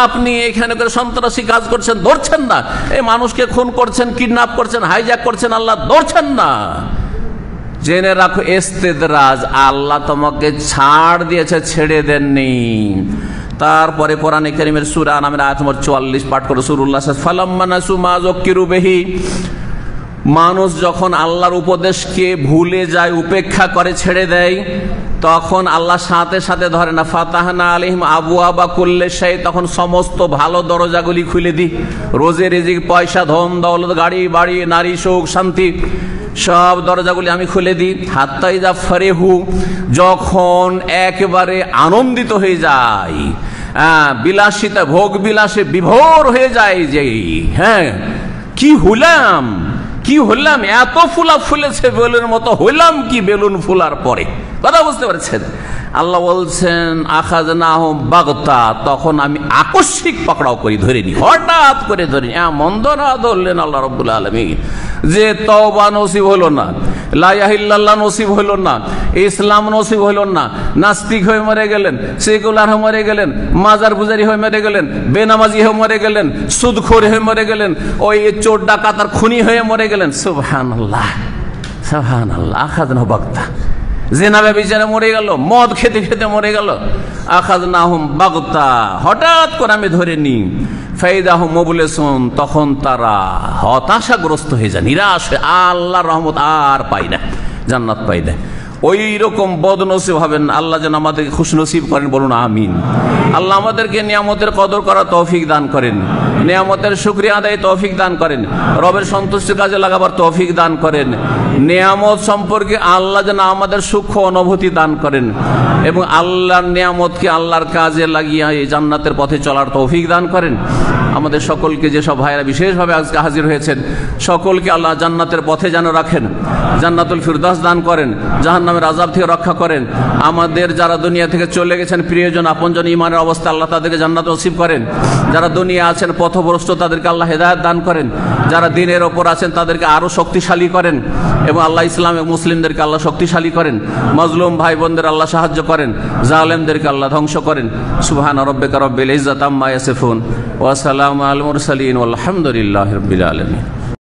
আপনি এখানে করে সন্ত্রাসী কাজ করছেন, ধরছেন না। এই মানুষকে খুন করছেন, কিডন্যাপ করছেন, হাইজ্যাক করছেন, আল্লাহ ধরছেন না। জেনে রাখো ইস্তেদরাজ, আল্লাহ তোমাকে ছাড় দিয়েছে, ছেড়ে দেননি। তারপরে কোরআনে কারীমের সূরা আনামের আয়াত নম্বর 44 পাঠ করে রাসূলুল্লাহ ফালাম্মা নাসু মা যুকিরু বিহি, মানুষ যখন আল্লাহর উপদেশকে ভুলে যায়, উপেক্ষা করে, ছেড়ে দেয়, তখন আল্লাহ সাথে সাথে ধরে না। ফাতাহনা আলাইহিম আবওয়াবা কুল্লি শাই, তখন সমস্ত ভালো দরজাগুলি খুলে দিই, রোজে রিজিক, পয়সা, ধন দৌলত, গাড়ি বাড়ি, নারী, সুখ, শান্তি, সব দরজাগুলি আমি খুলে দিই। হাত্তা ইযা ফারিহু, যখন একেবারে আনন্দিত হয়ে যায়, বিলাসিতা ভোগ বিলাসে বিভোর হয়ে যায়, যে হ্যাঁ কি হলাম, এত ফুলা ফুলেছে বেলুনের মতো, হইলাম কি বেলুন ফুলার পরে। কথা বুঝতে পারছেন? আল্লাহ বলছেন আখাযনাহুম বাগতা, তখন আমি আকস্মিক পাকড়াও করি, ধরে নি, হঠাৎ করে ধরে নি। এমন ধরা ধরলেন আল্লাহ রাব্বুল আলামিন যে তওবা নসিব হলো না, লা ইলাহা ইল্লাল্লাহ নসিব হলো না, ইসলাম নসিব হলো না, নাস্তিক হয়ে মরে গেলেন, সেকুলার হয়ে মরে গেলেন, মাজার পূজারী হয়ে মরে গেলেন, বেনামাজি হয়ে মরে গেলেন, সুদখোর হয়ে মরে গেলেন, ওই চোর ডাকাত আর খুনি হয়ে মরে গেলেন। সুবহানাল্লাহ, সুবহানাল্লাহ। আখাযনাহুম বাগতা, জিনা ব্যভিচারে মরে গেল, মদ খেতে খেতে মরে গেল। আখাযনাহুম বাগতা, হঠাৎ করে আমি ধরে নি। ফাইদাহুম মুবলিসুন, তখন তারা হতাশাগ্রস্ত হয়ে যায়, নিরাশ হয়ে, আল্লাহর রহমত আর পাই না, জান্নাত পাই না। ওই রকম বদনসিব হবেন। আল্লাহ যেন আমাদেরকে খুশনসিব করেন, বলুন আমিন। আল্লাহ আমাদেরকে নিয়ামতের কদর করার তৌফিক দান করেন, নিয়ামতের শুকরিয়া আদায় তৌফিক দান করেন, রবের সন্তুষ্টির কাজে লাগাবার তৌফিক দান করেন। নিয়ামত সম্পর্কে আল্লাহ যেন আমাদের সূক্ষ্ম অনুভূতি দান করেন, এবং আল্লাহর নিয়ামতকে আল্লাহর কাজে লাগিয়ে এই জান্নাতের পথে চলার তৌফিক দান করেন। আমাদের সকলকে, যেসব ভাইয়েরা বিশেষভাবে আজকে হাজির হয়েছেন, সকলকে আল্লাহ জান্নাতের পথে যেন রাখেন, জান্নাতুল ফিরদাউস দান করেন, জাহান্নামের আযাব থেকে রক্ষা করেন। আমাদের যারা দুনিয়া থেকে চলে গেছেন, প্রিয়জন আপনজন ঈমানের অবস্থা, আল্লাহ তাদেরকে জান্নাত নসিব করেন। যারা দুনিয়া আছেন পথভ্রষ্ট, তাদেরকে আল্লাহ হেদায়েত দান করেন। যারা দ্বীনের ওপর আছেন তাদেরকে আরো শক্তিশালী করেন, এবং আল্লাহ ইসলাম এবং মুসলিমদেরকে আল্লাহ শক্তিশালী করেন। মজলুম ভাই বোনদের আল্লাহ সাহায্য করেন, জালেমদেরকে আল্লাহ ধ্বংস করেন। সুবহান রাব্বিকা রাব্বিল ইজ্জাতি আম্মা ইয়াসিফুন ওয়া সালামুন আলাল মুরসালিন ওয়ালহামদুলিল্লাহি রাব্বিল আলামিন।